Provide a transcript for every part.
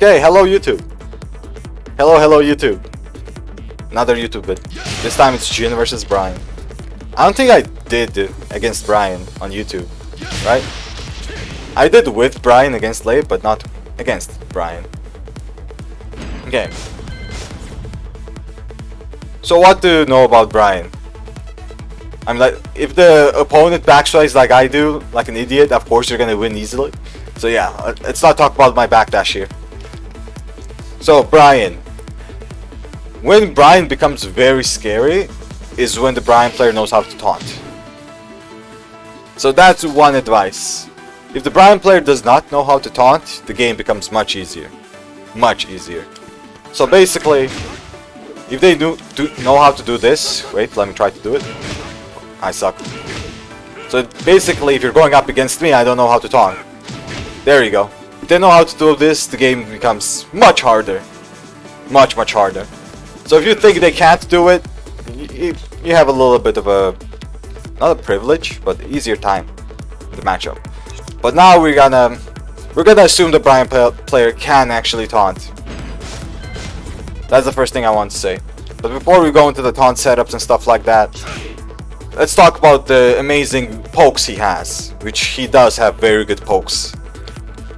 Okay, hello YouTube. Hello YouTube. Another YouTube vid. This time it's Jin versus Bryan. I don't think I did against Bryan on YouTube, right? I did with Bryan against LAB, but not against Bryan. Okay. So what do you know about Bryan? I'm like, if the opponent backstrikes like I do, like an idiot, of course you're gonna win easily. So yeah, let's not talk about my backdash here. So Bryan. When Bryan becomes very scary is when the Bryan player knows how to taunt. So that's one advice. If the Bryan player does not know how to taunt, the game becomes much easier. Much easier. So basically, if they know how to do this, wait, let me try to do it. I suck. So basically, if you're going up against me, I don't know how to taunt. There you go. If they know how to do this, the game becomes much harder. Much harder. So if you think they can't do it, you have a little bit of a, not a privilege, but easier time in the matchup. But now we're gonna assume the Bryan player can actually taunt. That's the first thing I want to say. But before we go into the taunt setups and stuff like that, let's talk about the amazing pokes he has, which he does have very good pokes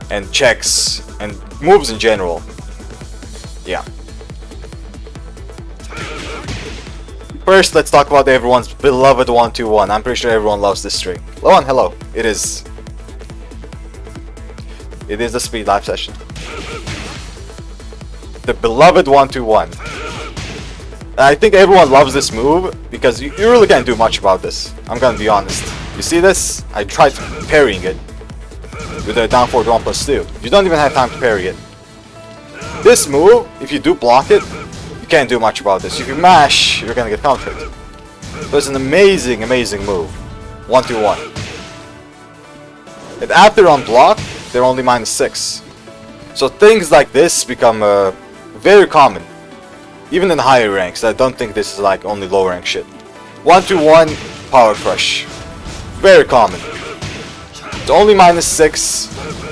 and checks and moves in general. Yeah. First, let's talk about everyone's beloved 1-2-1. I'm pretty sure everyone loves this string. Hello. It is the speed live session. The beloved 1-2-1. I think everyone loves this move because you really can't do much about this. I'm gonna be honest. You see this? I tried parrying it with a down forward 1+2. You don't even have time to parry it. This move, if you do block it, you can't do much about this. If you mash, you're gonna get countered. So it's an amazing move. 1-2-1. And after on block, they're only -6. So things like this become very common. Even in higher ranks. I don't think this is like only low rank shit. 1-2-1 power crush. Very common. It's only -6.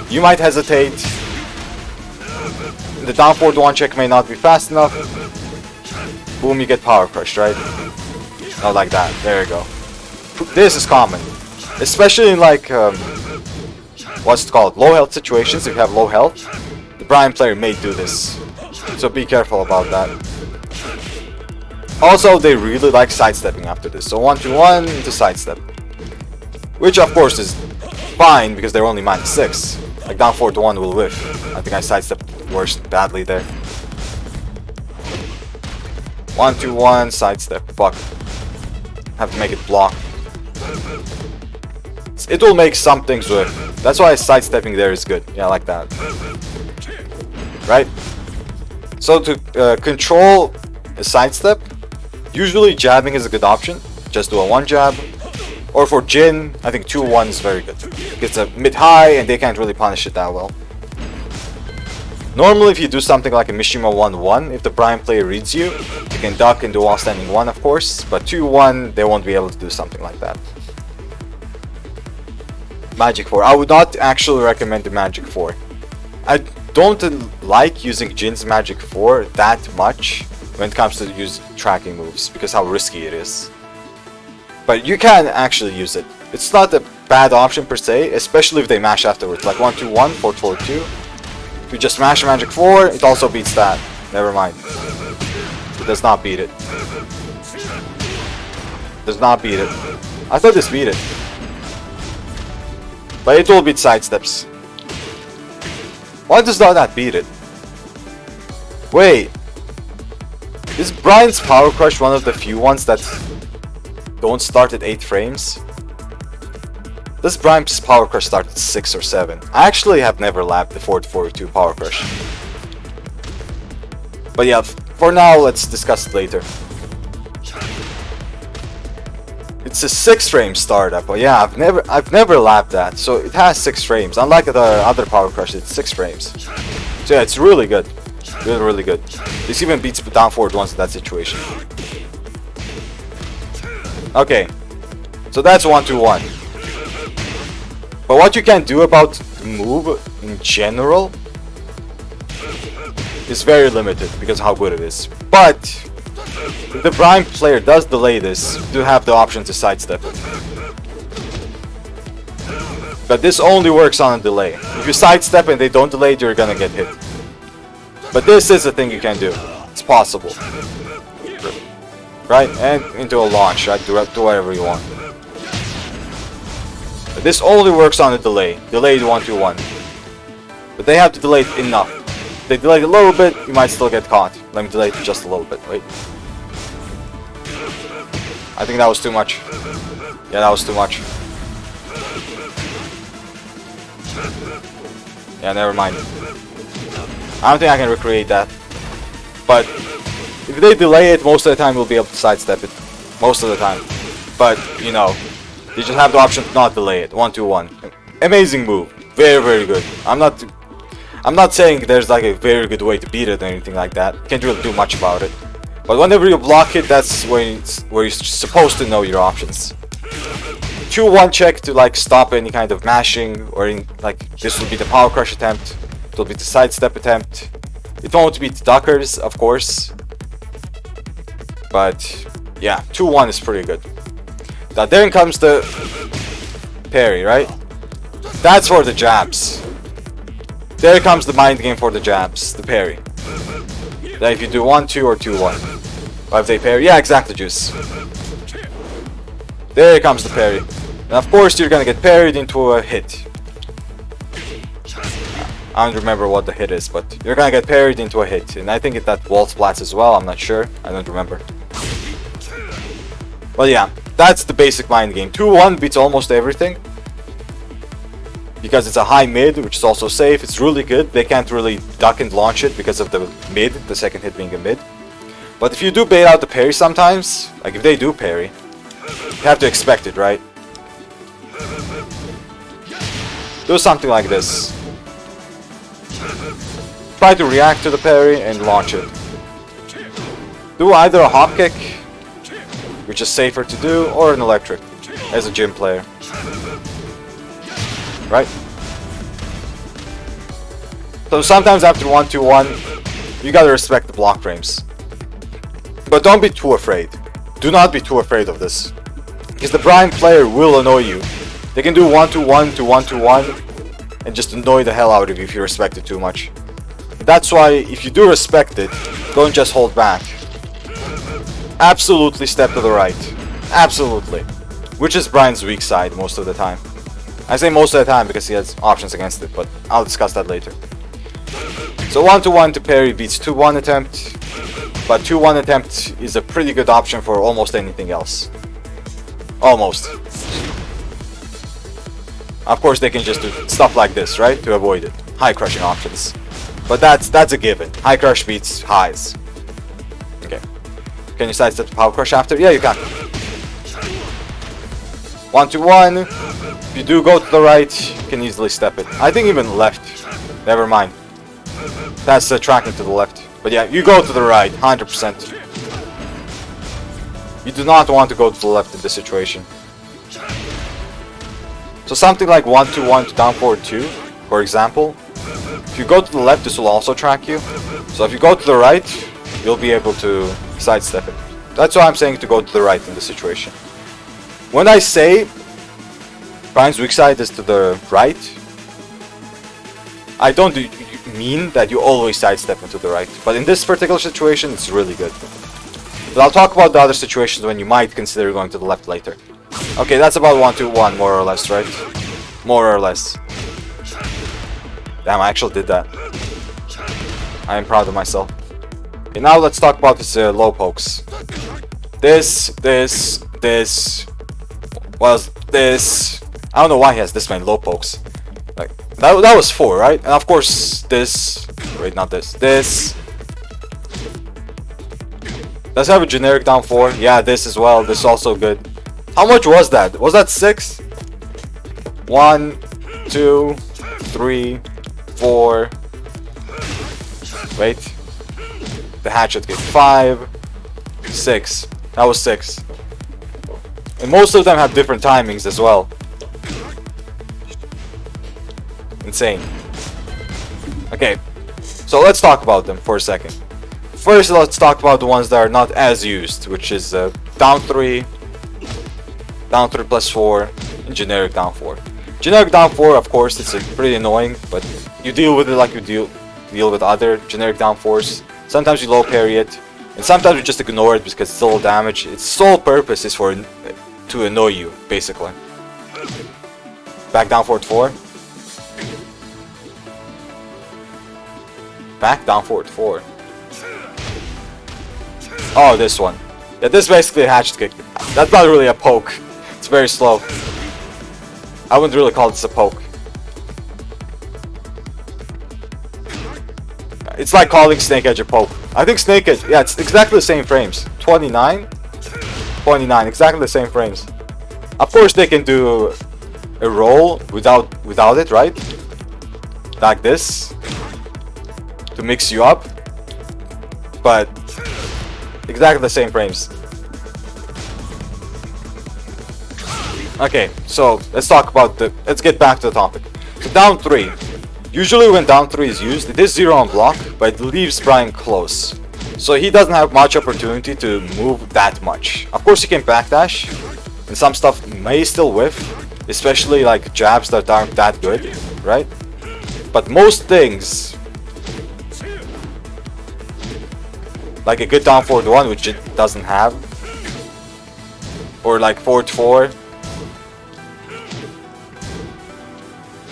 You might hesitate. The down forward 1 check may not be fast enough. Boom, you get power crushed, right? Not like that. There you go. This is common. Especially in like what's it called? Low health situations. If you have low health, the Bryan player may do this. So be careful about that. Also, they really like sidestepping after this. So 1-2-1 into sidestep. Which of course is fine because they're only -6. Like down forward 1 will whiff. I think I sidestepped badly there. 1-2-1 sidestep. Fuck. Have to make it block. It will make some things whiff. That's why sidestepping there is good. Yeah, like that. Right? So to control a sidestep, usually jabbing is a good option. Just do a 1 jab. Or for Jin, I think 2-1 is very good. It's a mid-high and they can't really punish it that well. Normally if you do something like a Mishima 1-1, if the Bryan player reads you, you can duck and do while standing 1 of course. But 2-1, they won't be able to do something like that. Magic 4. I would not actually recommend the Magic 4. I don't like using Jin's Magic 4 that much when it comes to use tracking moves because how risky it is. But you can actually use it. It's not a bad option per se, especially if they mash afterwards. Like 1-2-1, 4-4-2. If you just mash Magic 4, it also beats that. Never mind. It does not beat it. Does not beat it. I thought this beat it. But it will beat sidesteps. Why does that beat it? Wait. Is Bryan's Power Crush one of the few ones that don't start at 8 frames? Does Bryan's Power Crush start at 6 or 7? I actually have never labbed the 4-4-2 Power Crush. But yeah, for now, let's discuss it later. It's a 6 frame startup, but yeah, I've never labbed that, so it has 6 frames. Unlike the other Power Crush, it's 6 frames. So yeah, it's really good. Really good. This even beats down forward ones in that situation. Okay, so that's 1-2-1. But what you can do about the move in general is very limited because of how good it is. But if the Bryan player does delay this, you do have the option to sidestep it. But this only works on a delay. If you sidestep and they don't delay it, you're gonna get hit. But this is a thing you can do. It's possible. Right? And into a launch, right? Do whatever you want. But this only works on a delay. Delayed 1-2-1. But they have to delay it enough. If they delay it a little bit, you might still get caught. Let me delay it just a little bit. Wait. I think that was too much. Yeah, that was too much. Yeah, never mind. I don't think I can recreate that. But if they delay it, most of the time we'll be able to sidestep it. Most of the time. But, you know, you just have the option to not delay it. 1-2-1. Amazing move. Very, very good. I'm not saying there's like a very good way to beat it or anything like that. Can't really do much about it. But whenever you block it, that's where you're supposed to know your options. 2-1 check to like stop any kind of mashing, or like this will be the power crush attempt. It will be the sidestep attempt. It won't be the duckers, of course. But yeah, 2-1 is pretty good. Now then comes the parry, right? That's for the jabs. There comes the mind game for the jabs, the parry. Then if you do 1-2 or 2-1. Or if they parry, yeah, exactly, Juice. There comes the parry. And of course you're gonna get parried into a hit. I don't remember what the hit is, but you're gonna get parried into a hit. And I think that wall splats as well, I'm not sure. I don't remember. But yeah, that's the basic mind game. 2-1 beats almost everything. Because it's a high mid, which is also safe. It's really good. They can't really duck and launch it because of the mid, the second hit being a mid. But if you do bait out the parry sometimes, like if they do parry, you have to expect it, right? Do something like this. Try to react to the parry and launch it. Do either a hop kick, which is safer to do, or an electric, as a gym player. Right? So sometimes after 1-2-1, you gotta respect the block frames. But don't be too afraid. Do not be too afraid of this. Because the Bryan player will annoy you. They can do 1-2-1 to 1-2-1 and just annoy the hell out of you if you respect it too much. That's why if you do respect it, don't just hold back. Absolutely step to the right. Absolutely. Which is Bryan's weak side most of the time. I say most of the time because he has options against it, but I'll discuss that later. So 1-2-1 to parry beats 2-1 attempt, but 2-1 attempt is a pretty good option for almost anything else. Almost. Of course they can just do stuff like this, right, to avoid it. High crushing options. But that's a given. High crush beats highs. Okay. Can you sidestep the power crush after? Yeah, you can. 1-2-1. If you do go to the right, you can easily step it. I think even left. Never mind. That's tracking to the left. But yeah, you go to the right, 100%. You do not want to go to the left in this situation. So something like 1-2-1 to down forward 2, for example. If you go to the left, this will also track you. So if you go to the right, you'll be able to sidestep it. That's why I'm saying to go to the right in this situation. When I say Bryan's weak side is to the right, I don't mean that you always sidestep into the right. But in this particular situation, it's really good. But I'll talk about the other situations when you might consider going to the left later. Okay, that's about 1-2-1 more or less, right? More or less. Damn, I actually did that. I am proud of myself. Okay, now let's talk about his low pokes. This. Was this. I don't know why he has this many low pokes. Like that was 4, right? And of course this. Wait, not this. This. Does it have a generic down 4? Yeah, this as well. This is also good. How much was that? Was that 6? 1, 2, 3, 4. Wait. The hatchet kick. 5, 6. That was 6. And most of them have different timings as well. Insane. Okay. So let's talk about them for a second. First, let's talk about the ones that are not as used, which is down 3 plus 4, and generic down 4. Generic down 4, of course, it's pretty annoying, but you deal with it like you deal with other generic down 4s. Sometimes you low parry it, and sometimes you just ignore it because it's still damage. Its sole purpose is to annoy you, basically. Back down forward 4. Back down forward 4. Oh, this one. Yeah, this is basically a hatchet kick. That's not really a poke. It's very slow. I wouldn't really call this a poke. It's like calling Snake Edge a poke. I think Snake Edge, yeah, it's exactly the same frames. 29, exactly the same frames. Of course, they can do a roll without it, right? Like this, to mix you up. But exactly the same frames. Okay, so let's get back to the topic. So down 3. Usually when down 3 is used, it is 0 on block, but it leaves Bryan close. So he doesn't have much opportunity to move that much. Of course he can backdash, and some stuff may still whiff, especially like jabs that aren't that good, right? But most things, like a good down forward 1, which it doesn't have, or like forward 4,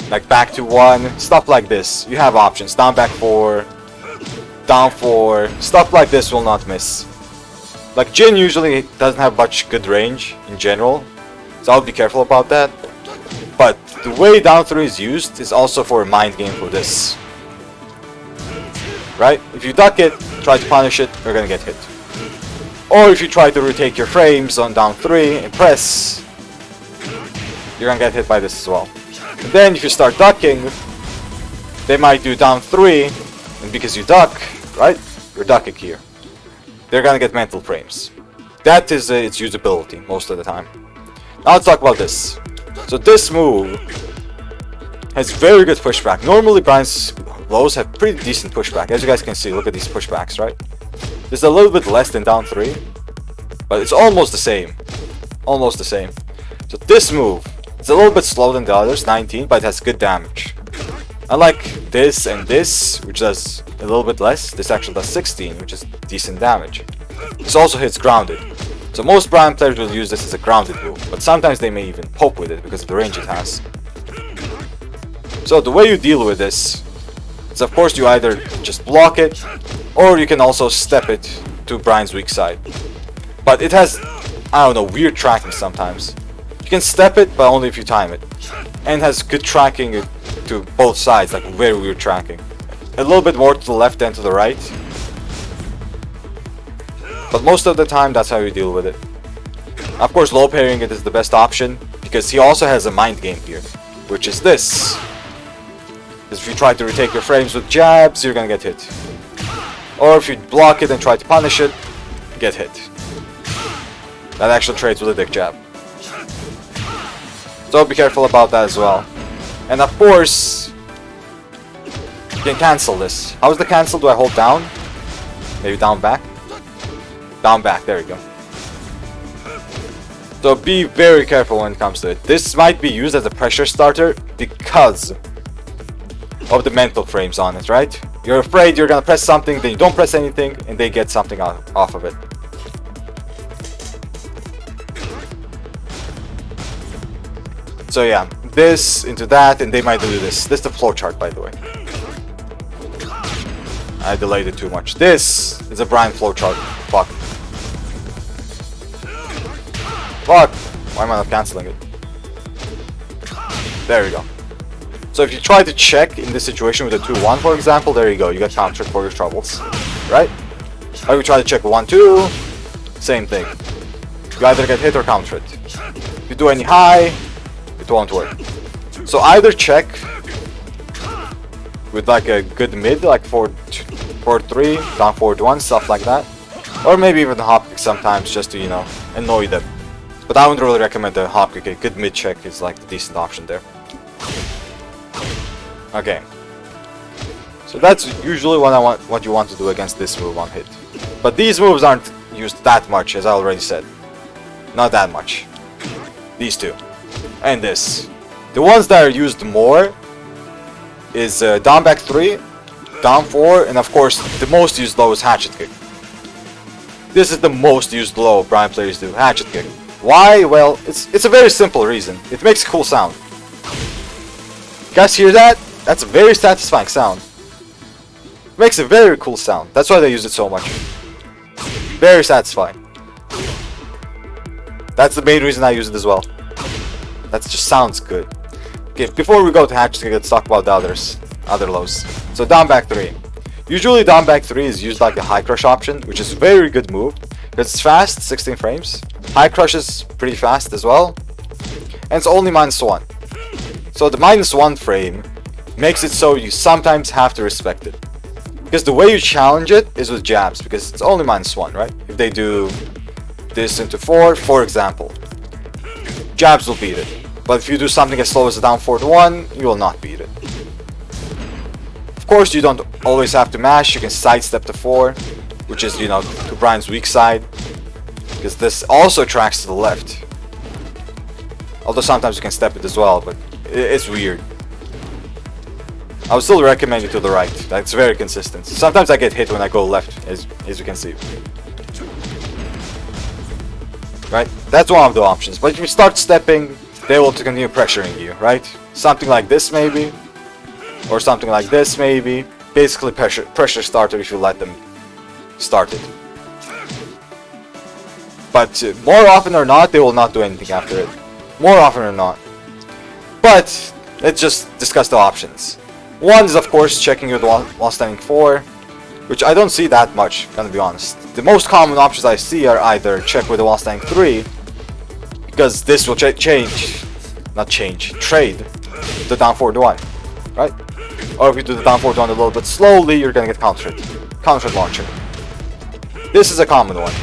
like back to 1, stuff like this. You have options. Down back 4, down 4, stuff like this will not miss. Like Jin usually doesn't have much good range in general, so I'll be careful about that. But the way down 3 is used is also for a mind game for this. Right? If you duck it, try to punish it, you're gonna get hit. Or if you try to retake your frames on down 3 and press, you're gonna get hit by this as well. And then if you start ducking, they might do down 3, and because you duck, right? You're ducking here. They're gonna get mental frames. That is its usability most of the time. Now let's talk about this. So this move has very good pushback. Normally Bryan's lows have pretty decent pushback. As you guys can see, look at these pushbacks, right? This is a little bit less than down 3, but it's almost the same. Almost the same. So this move, it's a little bit slower than the others, 19, but it has good damage. Unlike this and this, which does a little bit less, this actually does 16, which is decent damage. This also hits grounded. So most Bryan players will use this as a grounded move, but sometimes they may even poke with it because of the range it has. So the way you deal with this is, of course, you either just block it, or you can also step it to Bryan's weak side. But it has, I don't know, weird tracking sometimes. You can step it, but only if you time it. And has good tracking to both sides, like very weird tracking. A little bit more to the left than to the right. But most of the time, that's how you deal with it. Of course, low parrying it is the best option, because he also has a mind game here, which is this. Because if you try to retake your frames with jabs, you're gonna get hit. Or if you block it and try to punish it, get hit. That actually trades with a dick jab. So be careful about that as well. And of course, you can cancel this. How is the cancel? Do I hold down? Maybe down back? Down back, there we go. So be very careful when it comes to it. This might be used as a pressure starter because of the mental frames on it, right? You're afraid you're gonna press something, then you don't press anything, and they get something off of it. So yeah, this into that, and they might do this. This is the flowchart, by the way. I delayed it too much. This is a Bryan flowchart. Fuck. Fuck! Why am I not cancelling it? There we go. So if you try to check in this situation with a 2-1, for example, there you go. You get countered for your troubles. Right? Or you try to check 1-2, same thing. You either get hit or counter it. If you do any high, it won't work. So either check with like a good mid, like 4-3, down forward 1, stuff like that. Or maybe even hop kick sometimes just to, you know, annoy them. But I wouldn't really recommend the hop kick. A good mid check is like the decent option there. Okay. So that's usually what you want to do against this move on hit. But these moves aren't used that much, as I already said. Not that much. These two. And this. The ones that are used more is down back 3, down 4, and of course the most used low is Hatchet Kick. This is the most used low Bryan players do, Hatchet Kick. Why? Well, it's a very simple reason. It makes a cool sound. You guys hear that? That's a very satisfying sound. It makes a very cool sound. That's why they use it so much. Very satisfying. That's the main reason I use it as well. That just sounds good. Okay, before we go to Hatchet Kick, let's talk about the other lows. So down back 3. Usually down back 3 is used like the high crush option, which is a very good move. Because it's fast, 16 frames. High crush is pretty fast as well. And it's only -1. So the -1 frame makes it so you sometimes have to respect it. Because the way you challenge it is with jabs, because it's only -1, right? If they do this into 4, for example, jabs will beat it. But if you do something as slow as a down 4 to 1, you will not beat it. Of course, you don't always have to mash. You can sidestep to 4, which is, you know, to Bryan's weak side, because this also tracks to the left. Although sometimes you can step it as well, but it's weird. I would still recommend it to the right. That's very consistent. Sometimes I get hit when I go left, as you can see. Right? That's one of the options. But if you start stepping, they will continue pressuring you, right? Something like this maybe. Or something like this maybe. Basically pressure starter if you let them start it. But more often or not, they will not do anything after it. More often or not. But let's just discuss the options. One is of course checking with while standing 4, which I don't see that much, gonna be honest. The most common options I see are either check with the while standing 3, because this will trade the down 4 to 1, right? Or if you do the down 4 to 1 a little bit slowly, you're gonna get countered launcher. This is a common one,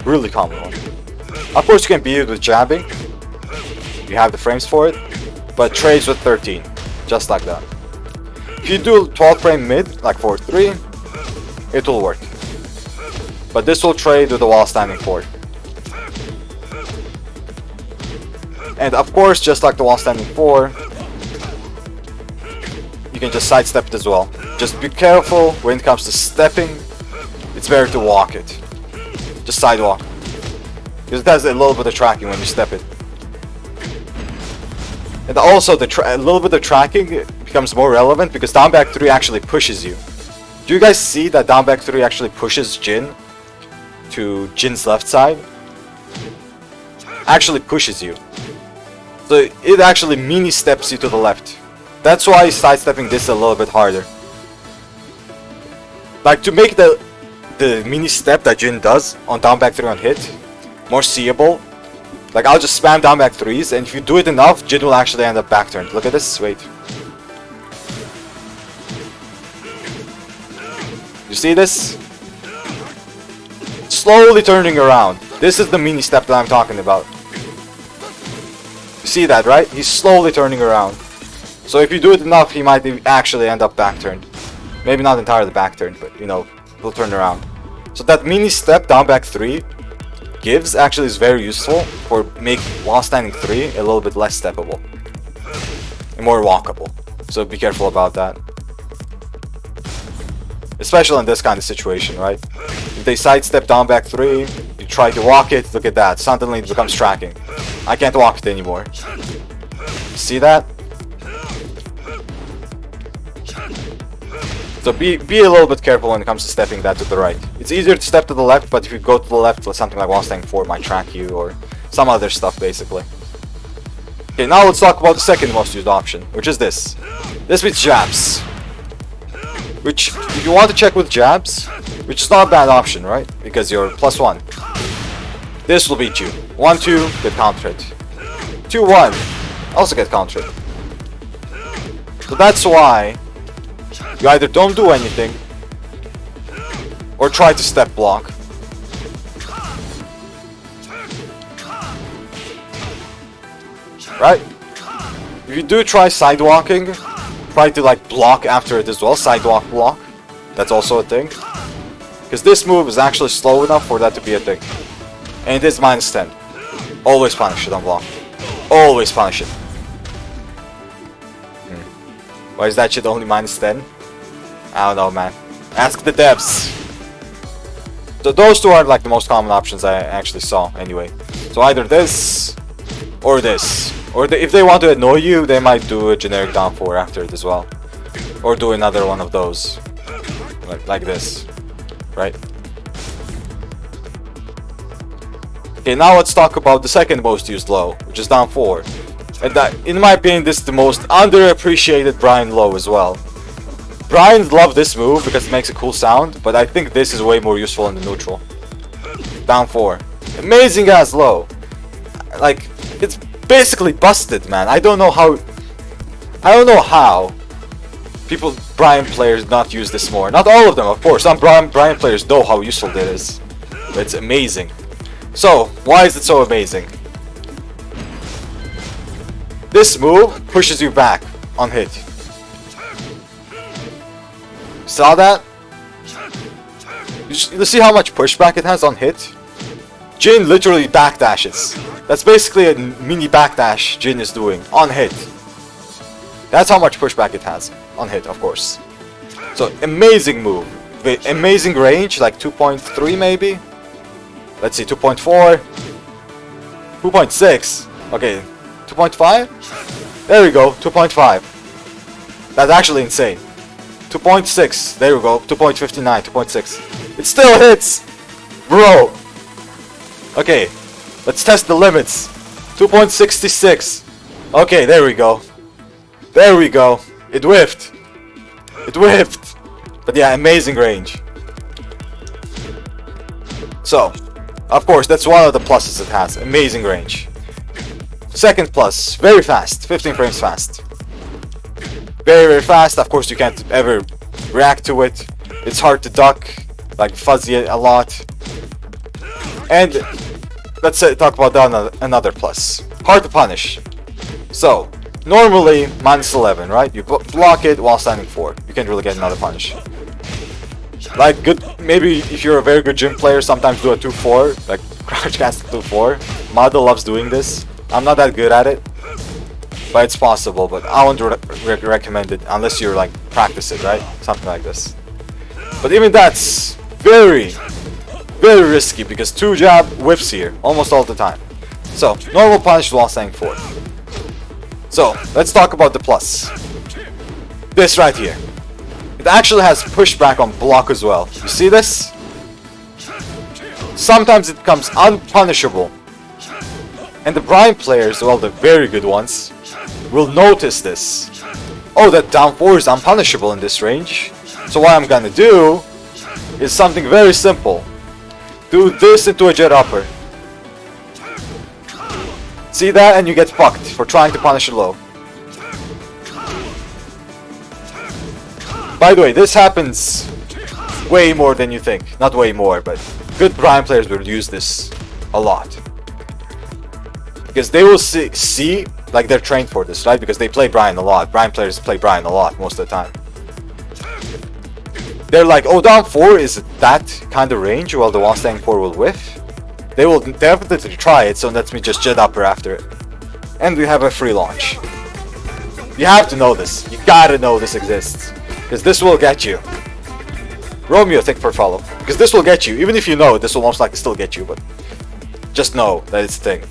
really common one. Of course you can beat it with jabbing, you have the frames for it, but trades with 13, just like that. If you do 12 frame mid, like 4-3, it will work. But this will trade with the while standing 4. And of course, just like the while standing 4, you can just sidestep it as well. Just be careful when it comes to stepping. It's better to walk it. Just sidewalk. Because it has a little bit of tracking when you step it. And also a little bit of tracking becomes more relevant because down back 3 actually pushes you. Do you guys see that down back 3 actually pushes Jin to Jin's left side? Actually pushes you. So it actually mini steps you to the left. That's why sidestepping this a little bit harder. Like to make the mini step that Jin does on down back 3 on hit more seeable. Like I'll just spam down back 3s, and if you do it enough, Jin will actually end up back turned. Look at this, wait. You see this? Slowly turning around. This is the mini step that I'm talking about. You see that, right? He's slowly turning around. So if you do it enough, he might actually end up back turned. Maybe not entirely back turned, but you know, he'll turn around. So that mini step down back 3 gives actually is very useful for making while standing 3 a little bit less steppable and more walkable. So be careful about that. Especially in this kind of situation, right? If they sidestep down back 3, you try to walk it, look at that. Suddenly it becomes tracking. I can't walk it anymore. See that? So be a little bit careful when it comes to stepping that to the right. It's easier to step to the left, but if you go to the left with something like while standing 4, it might track you or some other stuff basically. Okay, now let's talk about the second most used option, which is this. This with jabs. Which, if you want to check with jabs, which is not a bad option, right? Because you're +1. This will beat you. 1-2, get countered. 2-1, also get countered. So that's why you either don't do anything or try to step block. Right? If you do try sidewalking, try to like block after it as well, sidewalk block. That's also a thing. Because this move is actually slow enough for that to be a thing. And it is minus 10. Always punish it on block. Always punish it. Why is that shit only minus 10? I don't know, man. Ask the devs. So those two are like the most common options I actually saw anyway. So either this or this. Or if they want to annoy you, they might do a generic down 4 after it as well. Or do another one of those. Like this. Right? Okay, now let's talk about the second most used low, which is down 4. And that, in my opinion, this is the most underappreciated Bryan low as well. Bryan loves this move because it makes a cool sound, but I think this is way more useful in the neutral. Down 4. Amazing ass low. Like, it's basically busted, man. I don't know how people, Bryan players, not use this more. Not all of them, of course. Some Bryan players know how useful it is. But it's amazing. So, why is it so amazing? This move pushes you back on hit. Saw that? You see how much pushback it has on hit? Jin literally backdashes. That's basically a mini backdash Jin is doing on hit. That's how much pushback it has on hit, of course. So, amazing move. Amazing range, like 2.3 maybe? Let's see, 2.4. 2.6. Okay, 2.5? There we go, 2.5. That's actually insane. 2.6, there we go, 2.59, 2.6. It still hits! Bro! Okay, let's test the limits. 2.66. Okay, there we go. There we go. It whiffed. It whiffed. But yeah, amazing range. So, of course, that's one of the pluses it has. Amazing range. Second plus, very fast. 15 frames fast. Very, very fast. Of course, you can't ever react to it. It's hard to duck. Like, fuzzy a lot. And let's talk about that another plus. Hard to punish. So, normally, minus 11, right? You block it while standing 4. You can't really get another punish. Like, maybe if you're a very good gym player, sometimes do a 2-4. Like, crouch cast 2-4. Model loves doing this. I'm not that good at it. But it's possible, but I won't recommend it unless you're like, practice it, right? Something like this. But even that's very, very risky because 2 jab whiffs here almost all the time. So, normal punish while standing 4. So, let's talk about the plus. This right here. It actually has pushback on block as well. You see this? Sometimes it becomes unpunishable. And the Bryan players, well, the very good ones, will notice this. Oh, that down 4 is unpunishable in this range. So what I'm gonna do is something very simple. Do this into a jet upper. See that, and you get fucked for trying to punish it low. By the way, this happens way more than you think. Not way more, but good Bryan players will use this a lot. Because they will see, like they're trained for this, right? Because they play Bryan a lot. Bryan players play Bryan a lot most of the time. They're like, oh, down 4 is that kind of range, while the while standing 4 will whiff. They will definitely try it, so let me just jet upper after it. And we have a free launch. You have to know this. You gotta know this exists. Because this will get you. Romeo, thank for follow. Because this will get you. Even if you know it, this will most likely still get you, but just know that it's a thing.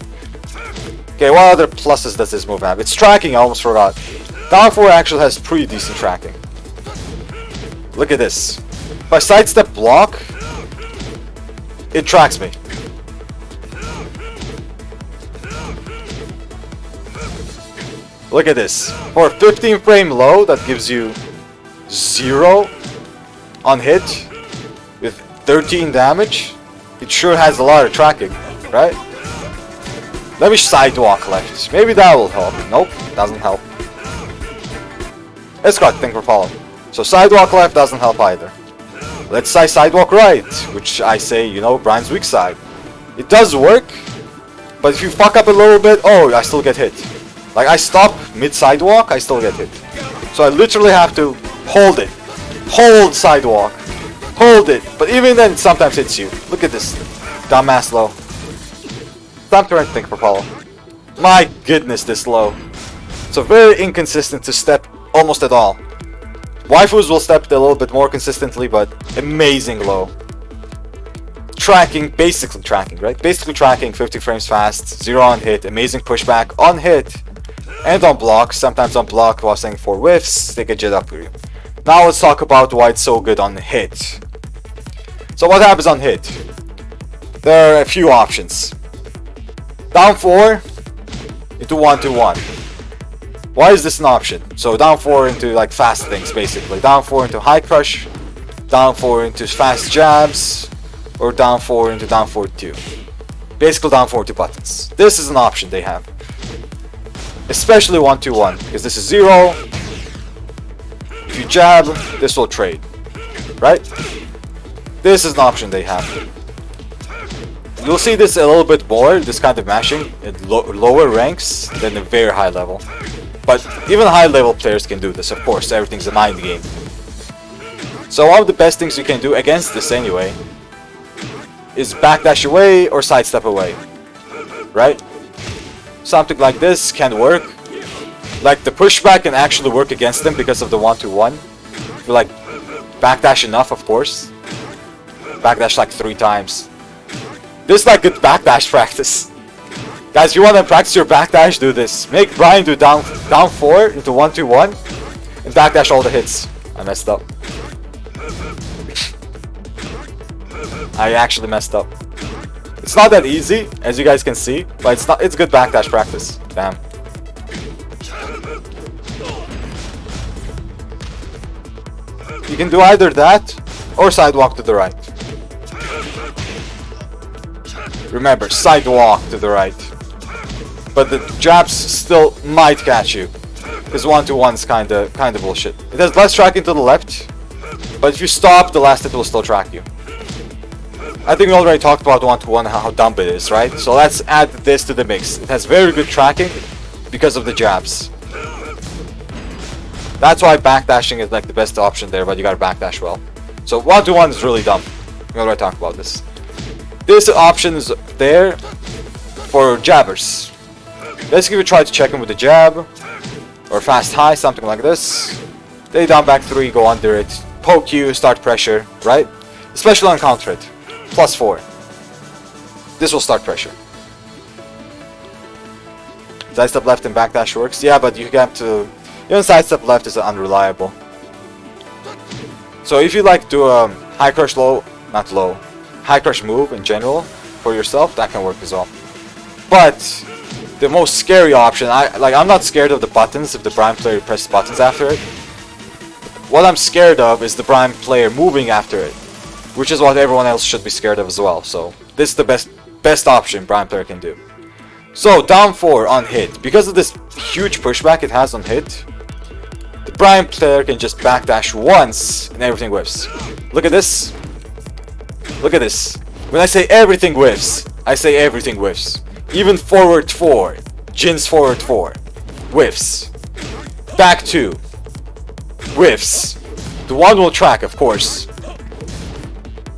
Okay, what other pluses does this move have? It's tracking, I almost forgot. Down 4 actually has pretty decent tracking. Look at this. If I sidestep block, it tracks me. Look at this. For a 15 frame low, that gives you 0 on hit with 13 damage. It sure has a lot of tracking, right? Let me sidewalk left. Maybe that will help. Nope, doesn't help. Escort, thank for following. So sidewalk left doesn't help either. Let's say sidewalk right, which I say, you know, Bryan's weak side. It does work, but if you fuck up a little bit, oh, I still get hit. Like, I stop mid-sidewalk, I still get hit. So I literally have to hold it. Hold sidewalk. Hold it. But even then, it sometimes hits you. Look at this. Dumbass low. Stop trying to think for Paulo. My goodness, this low. So very inconsistent to step almost at all. Waifus will step a little bit more consistently, but amazing low. Tracking, basically tracking, right? Basically tracking 50 frames fast, 0 on hit, amazing pushback on hit, and on block. Sometimes on block while staying 4 whiffs, they can jet up for you. Now let's talk about why it's so good on hit. So what happens on hit? There are a few options. Down 4 into 1-2-1. Why is this an option? So down 4 into like fast things basically. Down 4 into high crush, down 4 into fast jabs, or down 4 into down 4-2. Basically down 4 to buttons. This is an option they have. Especially 1-2-1, because this is 0. If you jab, this will trade. Right? This is an option they have. You'll see this a little bit more, this kind of mashing, at lower ranks than the very high level. But even high level players can do this, of course, everything's a mind game. So one of the best things you can do against this anyway is backdash away or sidestep away. Right? Something like this can work. Like the pushback can actually work against them because of the 1-2-1. If you like backdash enough, of course. Backdash like 3 times. This is like good backdash practice. Guys, if you want to practice your backdash, do this. Make Bryan do down 4 into 1-2-1 and backdash all the hits. I messed up. I actually messed up. It's not that easy, as you guys can see, but it's good backdash practice. Damn. You can do either that or sidewalk to the right. Remember, sidewalk to the right. But the jabs still might catch you. Because 1-2-1 is kinda bullshit. It has less tracking to the left, but if you stop, the last hit will still track you. I think we already talked about 1-2-1 and how dumb it is, right? So let's add this to the mix. It has very good tracking because of the jabs. That's why backdashing is like the best option there, but you gotta backdash well. So 1-2-1 is really dumb. We already talked about this. This option is there for jabbers. Basically, we try to check him with a jab or fast high, something like this. They down back 3, go under it, poke you, start pressure, right? Especially on counter hit, +4. This will start pressure. Sidestep left and backdash works, yeah, but you have to. Even sidestep left is unreliable. So if you like do a high crush low, not low, high crush move in general for yourself, that can work as well. But the most scary option, I'm not scared of the buttons if the Bryan player presses buttons after it. What I'm scared of is the Bryan player moving after it, which is what everyone else should be scared of as well. So this is the best option Bryan player can do. So down 4 on hit, because of this huge pushback it has on hit, the Bryan player can just backdash once and everything whiffs. Look at this. Look at this. When I say everything whiffs, I say everything whiffs. Even forward 4, Jin's forward 4, whiffs. Back 2, whiffs. The 1 will track, of course.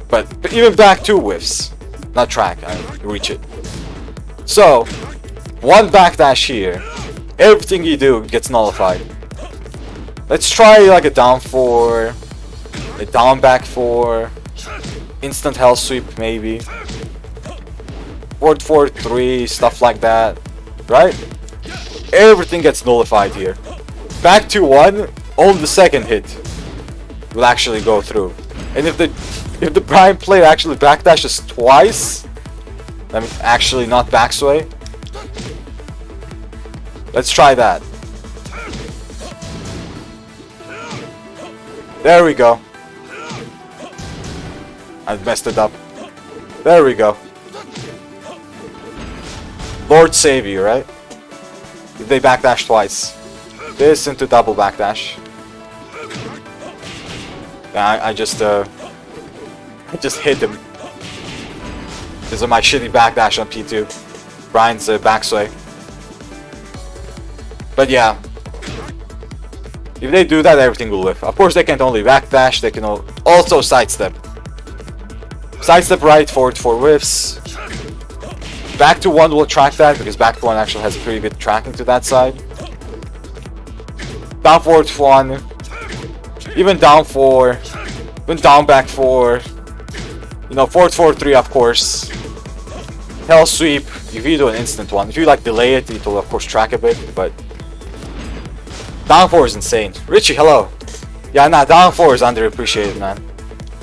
But even back 2 whiffs. Not track, I reach it. So, 1 backdash here, everything you do gets nullified. Let's try like a down 4, a down back 4, instant hell sweep maybe. Forward 4-3, stuff like that, right? Everything gets nullified here. Back to 1, only the second hit will actually go through. And if the Bryan player actually backdashes twice, I mean actually not backsway. Let's try that. There we go. I messed it up. There we go. Lord save you, right? If they backdash twice. This into double backdash. Yeah, I just hit him. Because of my shitty backdash on P2. Bryan's backsway. But yeah. If they do that, everything will whiff. Of course, they can't only backdash, they can also sidestep. Sidestep right, forward 4 whiffs. Back to 1 will track that, because back to 1 actually has pretty good tracking to that side. Down forward 1. Even down 4. Even down back 4. You know, forward 4 3 of course. Hell sweep, if you do an instant one. If you like delay it, it will of course track a bit, but down 4 is insane. Richie, hello. Yeah, nah, down 4 is underappreciated, man.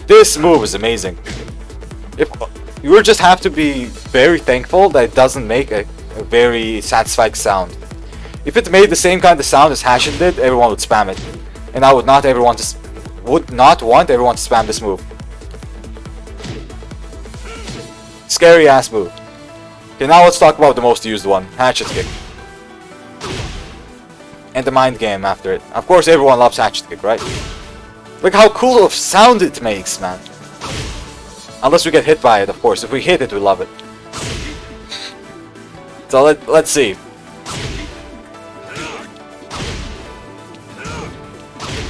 This move is amazing. If you would just have to be very thankful that it doesn't make a very satisfying sound. If it made the same kind of sound as Hatchet did, everyone would spam it. And I would not want everyone to spam this move. Scary ass move. Okay, now let's talk about the most used one, Hatchet Kick. And the mind game after it. Of course everyone loves Hatchet Kick, right? Look how cool of sound it makes, man. Unless we get hit by it, of course. If we hit it, we love it. So let's see.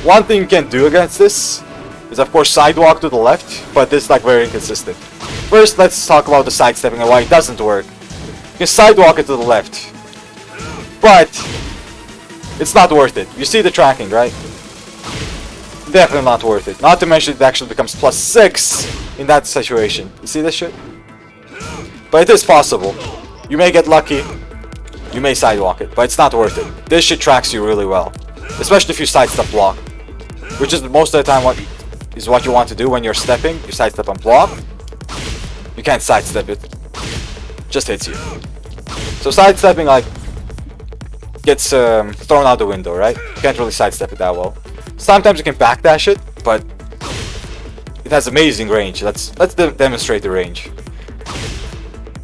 One thing you can do against this is of course sidewalk to the left, but this is like very inconsistent. First, let's talk about the sidestepping and why it doesn't work. You can sidewalk it to the left, but it's not worth it. You see the tracking, right? Definitely not worth it. Not to mention it actually becomes +6 in that situation. You see this shit? But it is possible. You may get lucky. You may sidewalk it, but it's not worth it. This shit tracks you really well. Especially if you sidestep block. Which is most of the time what you want to do when you're stepping. You sidestep and block. You can't sidestep it. Just hits you. So sidestepping like gets thrown out the window, right? You can't really sidestep it that well. Sometimes you can backdash it, but it has amazing range. Let's demonstrate the range.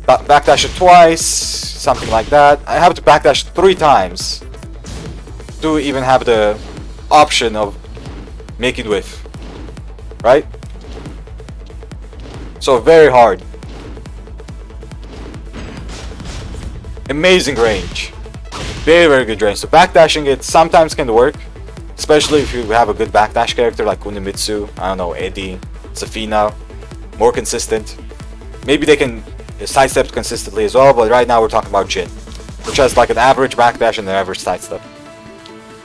Backdash it twice, something like that. I have to backdash 3 times to even have the option of making whiff, right? So very hard. Amazing range. Very good range. So backdashing it sometimes can work, especially if you have a good backdash character like Kunimitsu, I don't know, Eddie, Safina, more consistent. Maybe they can sidestep consistently as well, but right now we're talking about Jin, which has like an average backdash and an average sidestep.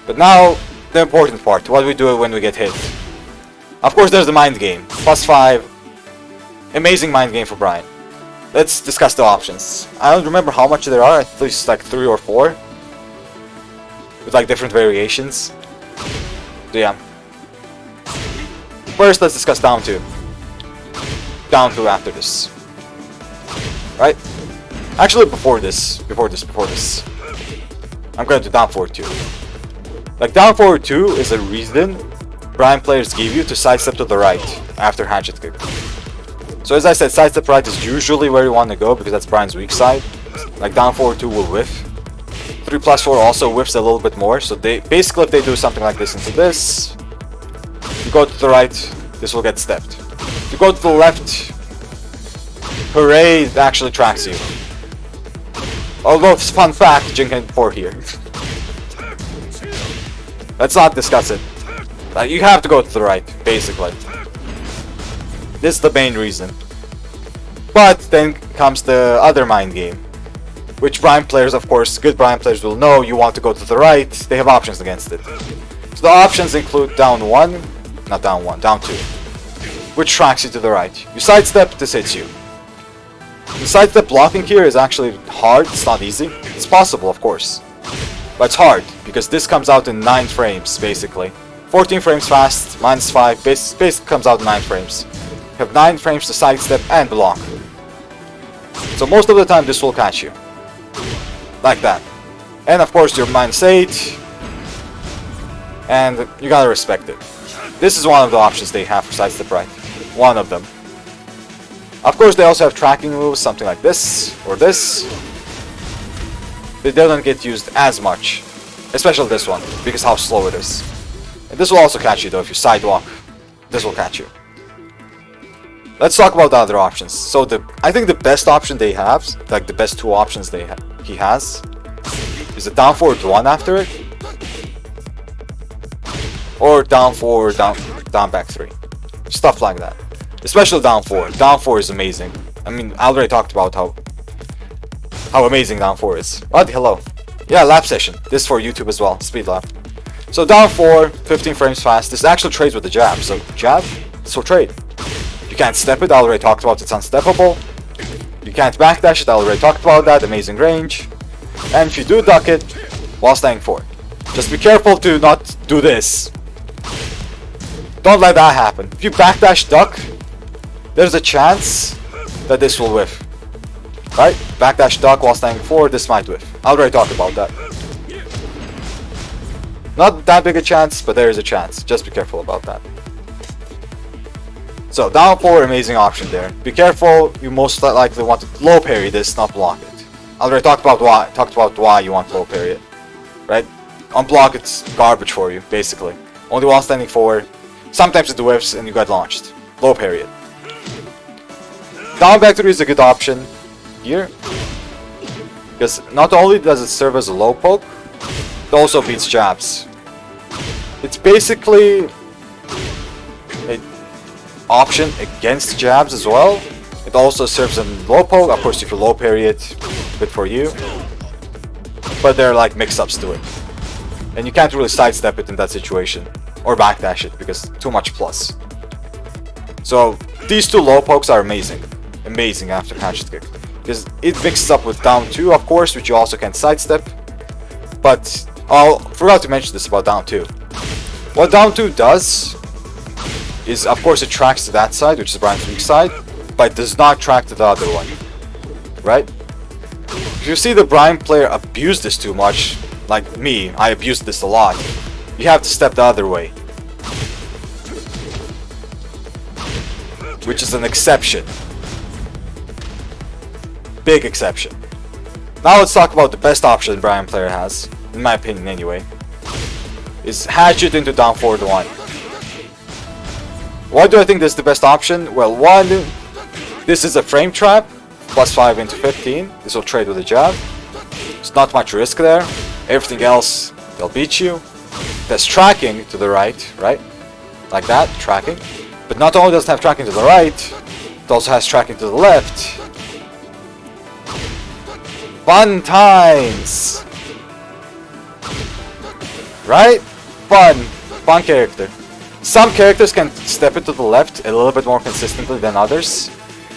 But now, the important part, what we do when we get hit. Of course there's the mind game, +5. Amazing mind game for Bryan. Let's discuss the options. I don't remember how much there are, at least like 3 or 4. With like different variations. So yeah. First let's discuss down 2. Down 2 after this. Right? Actually before this. I'm going to down forward 2. Like down forward 2 is a reason Bryan players give you to sidestep to the right after Hatchet Kick. So as I said, sidestep right is usually where you want to go because that's Bryan's weak side. Like down forward 2 will whiff. 3+4 also whiffs a little bit more. So they basically if they do something like this into this, you go to the right, this will get stepped. If you go to the left, hooray, it actually tracks you. Although fun fact, Jin can 4 here. Let's not discuss it. You have to go to the right, basically. This is the main reason. But then comes the other mind game. Which Bryan players, of course, good Bryan players will know you want to go to the right. They have options against it. So the options include down 2. Which tracks you to the right. You sidestep, this hits you. The sidestep blocking here is actually hard, it's not easy. It's possible, of course. But it's hard, because this comes out in 9 frames, basically. 14 frames fast, -5, basically comes out in 9 frames. You have 9 frames to sidestep and block. So most of the time this will catch you. Like that. And of course you're -8. And you gotta respect it. This is one of the options they have for sidestep right. One of them. Of course they also have tracking moves, something like this, or this. They don't get used as much. Especially this one, because how slow it is. And this will also catch you though, if you sidewalk. This will catch you. Let's talk about the other options. So I think the best option they have, like the best 2 options he has, is a down forward 1 after it. or down 4, down back 3. Stuff like that. Especially down 4. Down 4 is amazing. I mean, I already talked about how amazing down 4 is. What? Hello. Yeah, lap session. This is for YouTube as well. Speed lap. So down 4, 15 frames fast. This actually trades with the jab. So jab, so trade. You can't step it. I already talked about it's unsteppable. You can't backdash it. I already talked about that. Amazing range. And if you do duck it, while staying 4. Just be careful to not do this. Don't let that happen. If you backdash duck, there's a chance that this will whiff. Right? Backdash duck while staying 4, this might whiff. I already talked about that. Not that big a chance, but there is a chance. Just be careful about that. So down 4, amazing option there. Be careful, you most likely want to low parry this, not block it. I already talked about why you want to low parry it. Right? Unblock it's garbage for you, basically. Only while standing 4. Sometimes it whiffs and you get launched. Low parry it. Down back 3 is a good option here. Because not only does it serve as a low poke, it also beats jabs. It's basically an option against jabs as well. It also serves a low poke. Of course, if you low parry it, good for you. But there are like mix-ups to it. And you can't really sidestep it in that situation. Or backdash it because too much plus. So these two low pokes are amazing. Amazing after Hatchet kick. Because it mixes up with down 2, of course, which you also can sidestep. But I forgot to mention this about down 2. What down 2 does is, of course, it tracks to that side, which is Bryan's weak side, but it does not track to the other one. Right? If you see the Bryan player abuse this too much, like me, I abused this a lot, you have to step the other way. Which is an exception. Big exception. Now let's talk about the best option Bryan player has, in my opinion anyway. Is Hatchet into down forward 1. Why do I think this is the best option? Well, 1, this is a frame trap, plus 5 into 15. This will trade with a jab. There's not much risk there. Everything else, they'll beat you. There's tracking to the right, right? Like that, tracking. But not only does it have tracking to the right, it also has tracking to the left. Fun times! Right? Fun character. Some characters can step it to the left a little bit more consistently than others.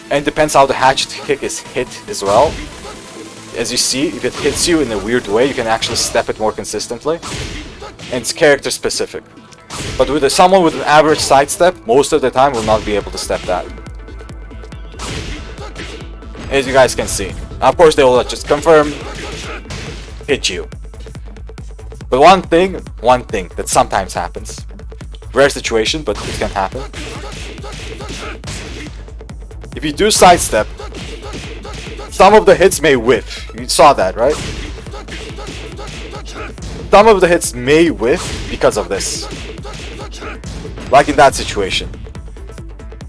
And it depends how the Hatchet kick is hit as well. As you see, if it hits you in a weird way, you can actually step it more consistently. And it's character specific. But with someone with an average sidestep, most of the time will not be able to step that. As you guys can see. Of course, they will just confirm, hit you. But one thing that sometimes happens, rare situation, but it can happen. If you do sidestep, some of the hits may whiff. You saw that, right? Some of the hits may whiff because of this. Like in that situation.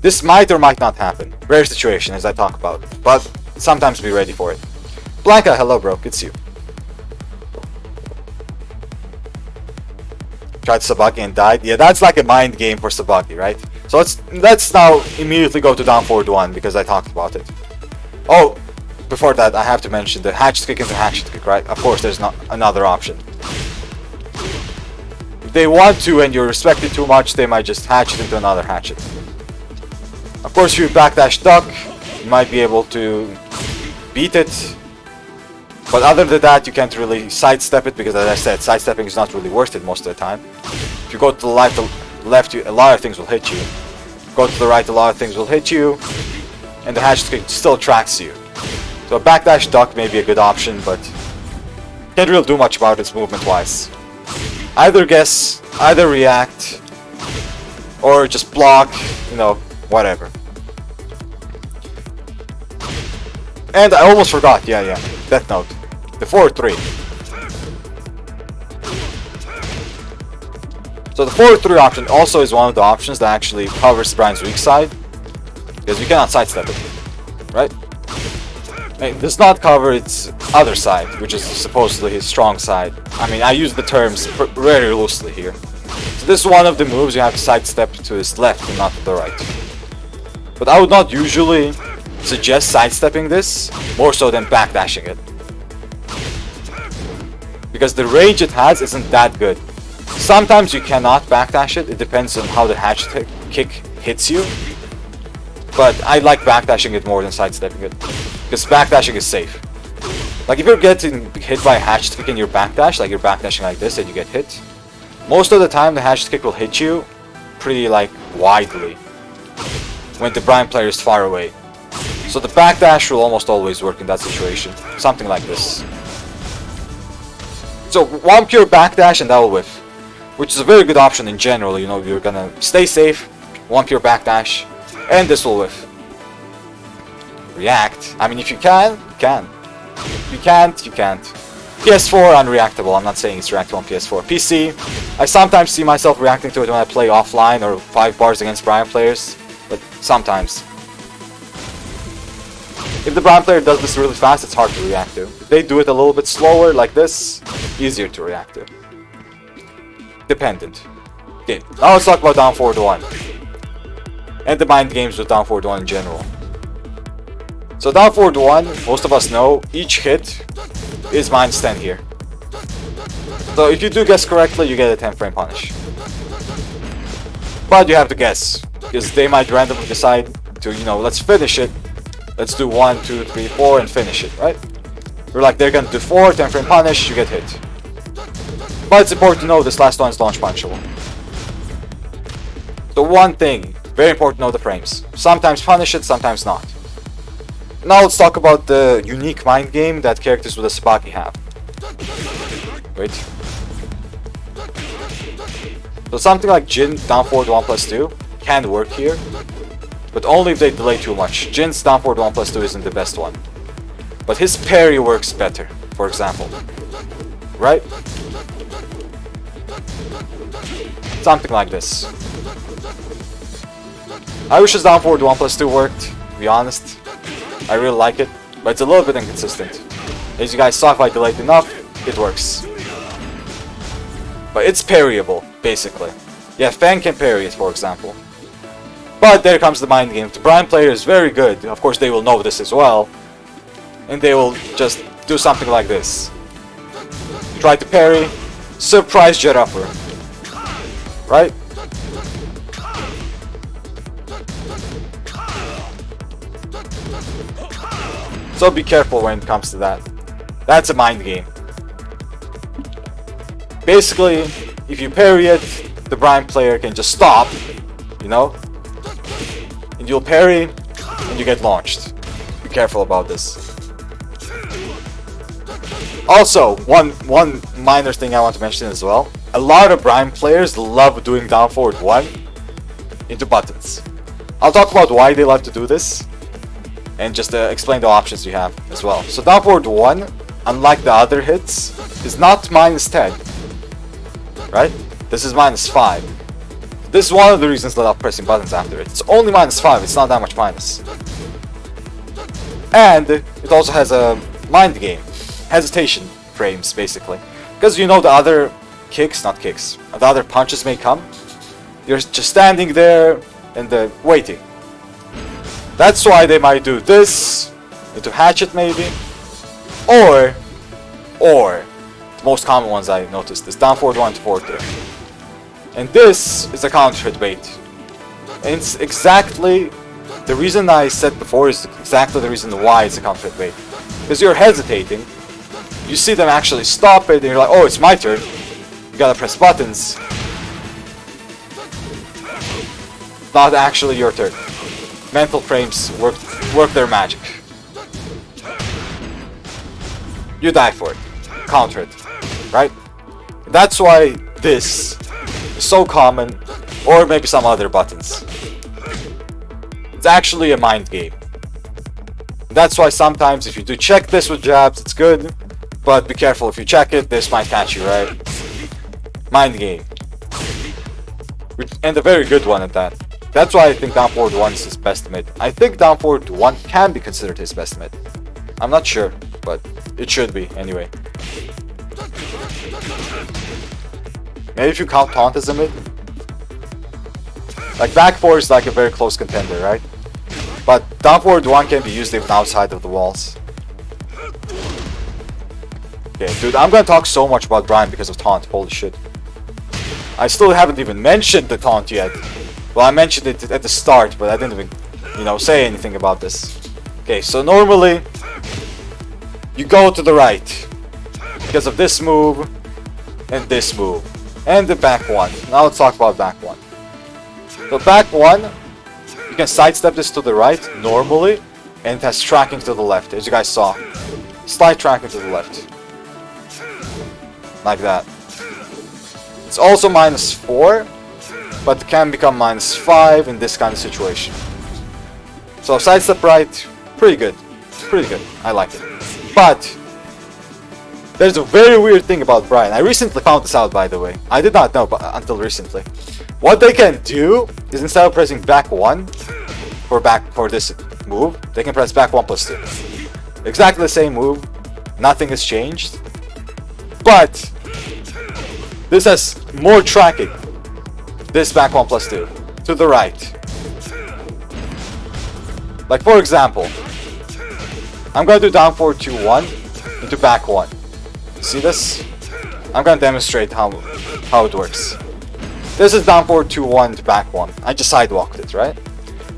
This might or might not happen. Rare situation, as I talk about. But sometimes be ready for it. Blanca, hello bro, it's you. Tried Sabaki and died. Yeah, that's like a mind game for Sabaki, right? So let's now immediately go to down forward 1 because I talked about it. Oh, before that I have to mention the Hatchet kick into Hatchet kick, right? Of course there's not another option. If they want to and you respect it too much, they might just Hatchet into another Hatchet. Of course if you backdash duck, you might be able to beat it. But other than that, you can't really sidestep it because, as I said, sidestepping is not really worth it most of the time. If you go to the left, a lot of things will hit you. Go to the right, a lot of things will hit you. And the Hatchet kick still tracks you. So a backdash duck may be a good option, but can't really do much about it movement-wise. Either guess, either react, or just block, you know, whatever. And I almost forgot, yeah, Death Note. The 4-3. So the 4-3 option also is one of the options that actually covers Bryan's weak side. Because you cannot sidestep it. Right? It does not cover its other side, which is supposedly his strong side. I mean, I use the terms very loosely here. So this is one of the moves you have to sidestep to his left and not to the right. But I would not usually suggest sidestepping this more so than backdashing it, because the range it has isn't that good. Sometimes you cannot backdash it, it depends on how the hatchet kick hits you. But I like backdashing it more than sidestepping it, because backdashing is safe. Like if you're getting hit by a hatchet kick and you're backdash, like you're backdashing like this and you get hit, most of the time the hatchet kick will hit you pretty like widely when the Bryan player is far away. So the backdash will almost always work in that situation. Something like this. So one pure backdash and that will whiff, which is a very good option in general. You know, you're gonna stay safe, one pure backdash, and this will whiff. React. I mean, if you can, you can. If you can't, you can't. PS4 unreactable. I'm not saying it's reactable on PS4. PC, I sometimes see myself reacting to it when I play offline or 5 bars against Bryan players, but sometimes. If the Bryan player does this really fast, it's hard to react to. If they do it a little bit slower, like this, easier to react to. Dependent. Okay, now let's talk about down forward 1. And the mind games with down forward 1 in general. So down forward 1, most of us know, each hit is -10 here. So if you do guess correctly, you get a 10 frame punish. But you have to guess, because they might randomly decide to, you know, let's finish it. Let's do 1, 2, 3, 4 and finish it, right? We're like, they're gonna do 4, 10 frame punish, you get hit. But it's important to know this last one is launch punishable. So one thing, very important to know the frames. Sometimes punish it, sometimes not. Now let's talk about the unique mind game that characters with a Sabaki have. Wait. So something like Jin down forward 1+2 can work here, but only if they delay too much. Jin's down forward 1+2 isn't the best one, but his parry works better, for example. Right? Something like this. I wish his down forward 1+2 worked, to be honest. I really like it, but it's a little bit inconsistent. As you guys saw, if I delayed enough, it works. But it's parryable, basically. Yeah, Fang can parry it, for example. But there comes the mind game. The Bryan player is very good. Of course, they will know this as well. And they will just do something like this. Try to parry, surprise jet upper. Right? So be careful when it comes to that. That's a mind game. Basically, if you parry it, the Bryan player can just stop, you know? And you'll parry, and you get launched. Be careful about this. Also, one minor thing I want to mention as well. A lot of Bryan players love doing down forward 1 into buttons. I'll talk about why they love to do this, and just explain the options you have as well. So down forward 1, unlike the other hits, is not -10. Right? This is -5. This is one of the reasons that I'm pressing buttons after it. It's only -5, it's not that much minus. And it also has a mind game. Hesitation frames, basically. Because you know the other kicks, not kicks, the other punches may come. You're just standing there and waiting. That's why they might do this into Hatchet maybe. Or the most common ones I noticed is down forward 1 to forward 2. And this is a counter hit bait. And it's exactly the reason I said before is exactly the reason why it's a counter hit bait. Because you're hesitating. You see them actually stop it and you're like, oh, it's my turn. You gotta press buttons. Not actually your turn. Mental frames work their magic. You die for it. Counter it. Right? That's why this is so common, or maybe some other buttons. It's actually a mind game. That's why sometimes if you do check this with jabs, it's good. But be careful, if you check it, this might catch you, right? Mind game. And a very good one at that. That's why I think down forward 1 is his best mid. I think down forward 1 can be considered his best mid. I'm not sure, but it should be anyway. Maybe if you count Taunt as a mid. Like back 4 is like a very close contender, right? But down forward 1 can be used even outside of the walls. Okay, dude, I'm gonna talk so much about Bryan because of Taunt, holy shit. I still haven't even mentioned the Taunt yet. Well, I mentioned it at the start, but I didn't even, you know, say anything about this. Okay, so normally, you go to the right because of this move and this move. And the back 1. Now let's talk about back 1. So back 1, you can sidestep this to the right, normally, and it has tracking to the left, as you guys saw. Slight tracking to the left. Like that. It's also -4, but can become -5 in this kind of situation. So sidestep right, pretty good. Pretty good. I like it. But there's a very weird thing about Bryan. I recently found this out, by the way. I did not know until recently. What they can do is instead of pressing back 1 for this move, they can press back 1+2. Exactly the same move. Nothing has changed. But this has more tracking. This back 1+2 to the right. Like for example, I'm gonna do down forward 2-1 into back 1. See this? I'm gonna demonstrate how it works. This is down forward 2-1 to back 1. I just sidewalked it, right?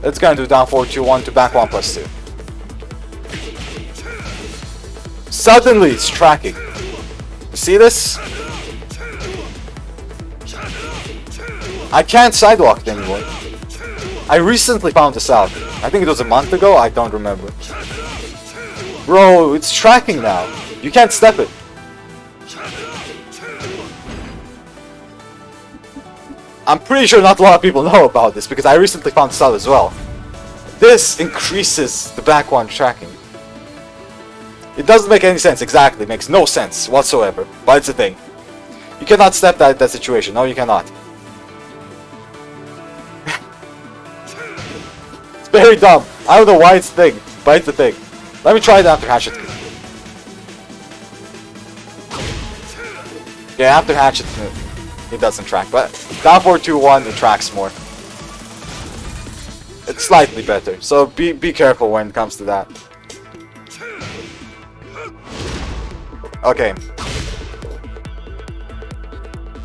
It's gonna do down forward 2-1 to back 1+2. Suddenly it's tracking. You see this? I can't sidewalk it anymore. I recently found this out. I think it was a month ago, I don't remember. Bro, it's tracking now. You can't step it. I'm pretty sure not a lot of people know about this because I recently found this out as well. This increases the back 1 tracking. It doesn't make any sense, exactly. It makes no sense whatsoever. But it's a thing. You cannot step that situation. No, you cannot. It's very dumb. I don't know why it's a thing, but it's a thing. Let me try it after Hatchet. Yeah, after Hatchet, it doesn't track, but down forward 2-1, it tracks more. It's slightly better, so be careful when it comes to that. Okay.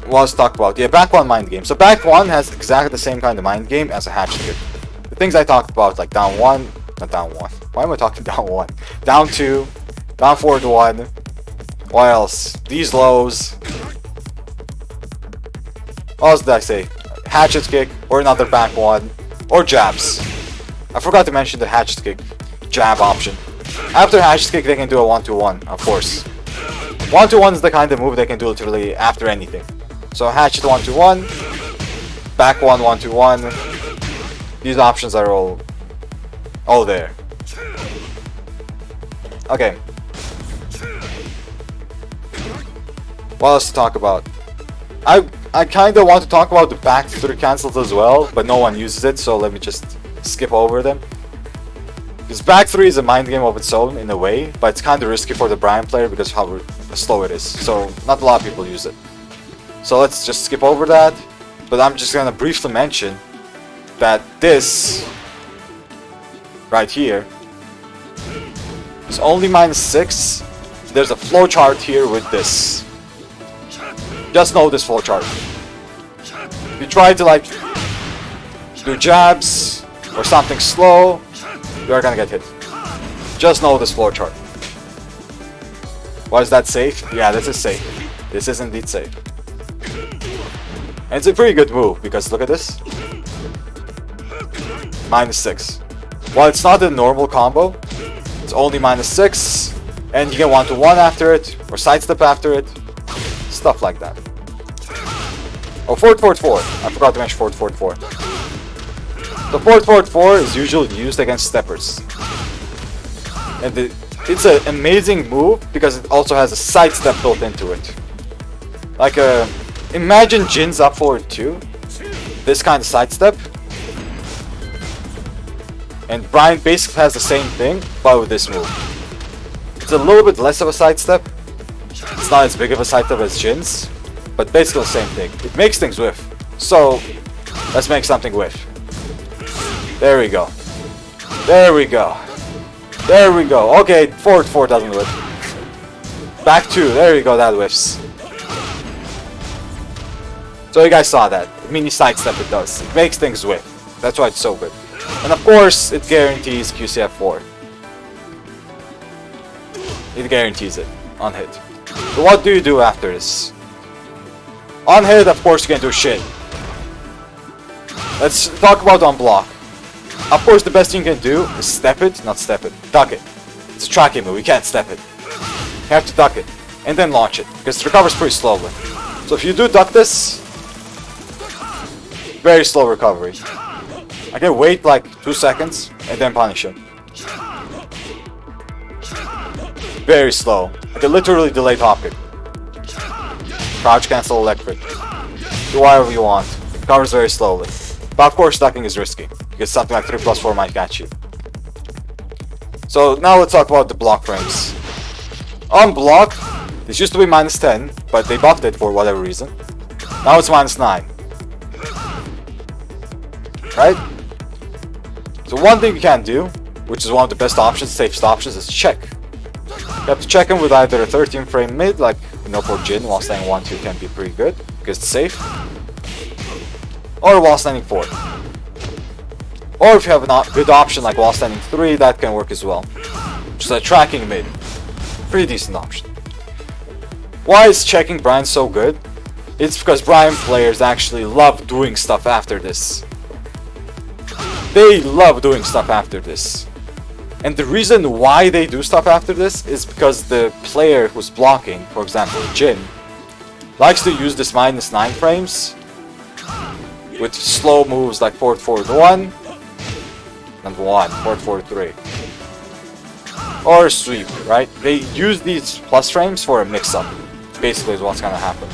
What else to talk about? Yeah, back 1 mind game. So back 1 has exactly the same kind of mind game as a Hatchet kick. The things I talked about, like down 1, not down 1. Why am I talking down 1? Down 2, down forward 1. What else? These lows. What else did I say? Hatchet kick, or another back 1, or jabs. I forgot to mention the Hatchet kick jab option. After Hatchet kick, they can do a 1-2-1, of course. 1-2-1 is the kind of move they can do literally after anything. So Hatchet 1-2-1, back 1 1-2-1. These options are all there. Okay. What else to talk about? I kind of want to talk about the back 3 cancels as well, but no one uses it, so let me just skip over them. Because back 3 is a mind game of its own in a way, but it's kind of risky for the Bryan player because of how slow it is. So not a lot of people use it. So let's just skip over that. But I'm just gonna briefly mention that this right here is only -6. There's a flowchart here with this. Just know this flowchart. If you try to like do jabs or something slow, you are gonna get hit. Just know this flowchart. Why is that safe? Yeah, this is safe. This is indeed safe. And it's a pretty good move because look at this. -6. While it's not a normal combo, it's only -6, and you get 1-1 after it, or sidestep after it. Stuff like that. Oh, forward, forward, forward. I forgot to mention forward, forward, forward. The forward, forward, forward is usually used against steppers. And it's an amazing move because it also has a sidestep built into it. Like imagine Jin's up forward 2. This kind of sidestep. And Bryan basically has the same thing, but with this move. It's a little bit less of a sidestep. It's not as big of a sidestep as Jin's. but basically the same thing. It makes things whiff. So let's make something whiff. There we go. There we go. There we go. Okay, forward 4 doesn't whiff. Back 2. There you go. That whiffs. So you guys saw that. Mini sidestep it does. It makes things whiff. That's why it's so good. And of course, it guarantees QCF4. It guarantees it on hit. So what do you do after this? On hit, of course, you can do shit. Let's talk about on block. Of course, the best thing you can do is step it, not step it, duck it. It's a tracking move, you can't step it. You have to duck it, and then launch it, because it recovers pretty slowly. So if you do duck this, very slow recovery. I can wait like 2 seconds, and then punish him. Very slow. I can literally delay top kick. Crouch cancel electric. Do whatever you want. Recovers very slowly. But of course ducking is risky, because something like 3+4 might catch you. So now let's talk about the block frames. On block, this used to be -10, but they buffed it for whatever reason. Now it's -9. Right? So one thing you can do, which is one of the best options, safest options, is check. You have to check him with either a 13 frame mid, like, you know, for Jin, while standing 1-2 can be pretty good, because it's safe. Or while standing 4. Or if you have a good option like while standing 3, that can work as well. Just a tracking mid. Pretty decent option. Why is checking Bryan so good? It's because Bryan players actually love doing stuff after this. They love doing stuff after this. And the reason why they do stuff after this is because the player who's blocking, for example Jin, likes to use this -9 frames with slow moves like forward forward 1 and 1, forward forward 3. Or sweep, right? They use these plus frames for a mix-up, basically is what's gonna happen.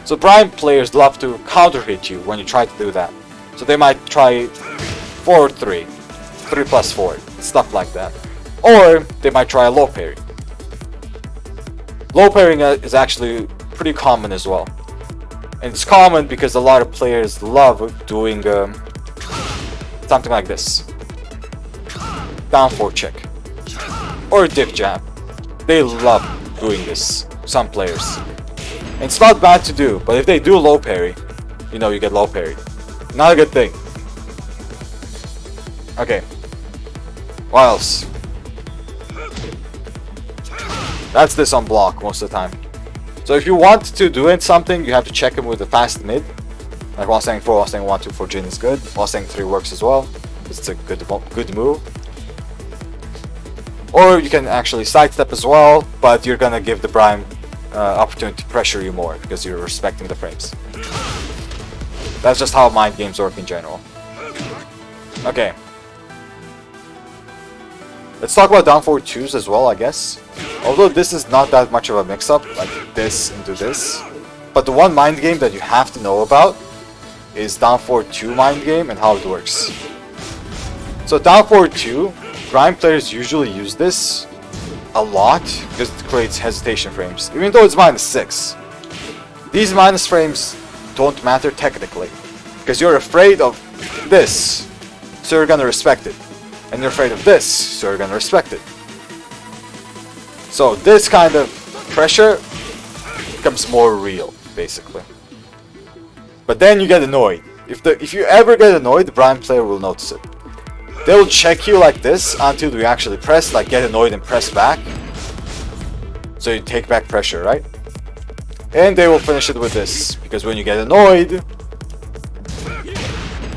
So Bryan players love to counter hit you when you try to do that. So they might try forward 3, 3+4, stuff like that. Or they might try a low parry. Low parrying is actually pretty common as well. And it's common because a lot of players love doing something like this. Down 4 check. Or dip jab. They love doing this, some players. And it's not bad to do, but if they do low parry, you know, you get low parried. Not a good thing. Okay. What else? That's this on block most of the time. So if you want to do something, you have to check him with a fast mid. Like while standing 4, while standing 1-2 for Jin is good. While standing 3 works as well. It's a good move. Or you can actually sidestep as well, but you're gonna give the Bryan opportunity to pressure you more because you're respecting the frames. That's just how mind games work in general. Okay. Let's talk about down forward 2s as well, I guess. Although this is not that much of a mix-up, like this into this. But the one mind game that you have to know about is down forward 2 mind game and how it works. So down forward 2, Bryan players usually use this a lot because it creates hesitation frames, even though it's -6. These minus frames don't matter technically, because you're afraid of this, so you're gonna respect it. And you're afraid of this, so you're gonna respect it. So this kind of pressure becomes more real, basically. But then you get annoyed. If you ever get annoyed, the Bryan player will notice it. They will check you like this until you actually press, like get annoyed and press back. So you take back pressure, right? And they will finish it with this, because when you get annoyed,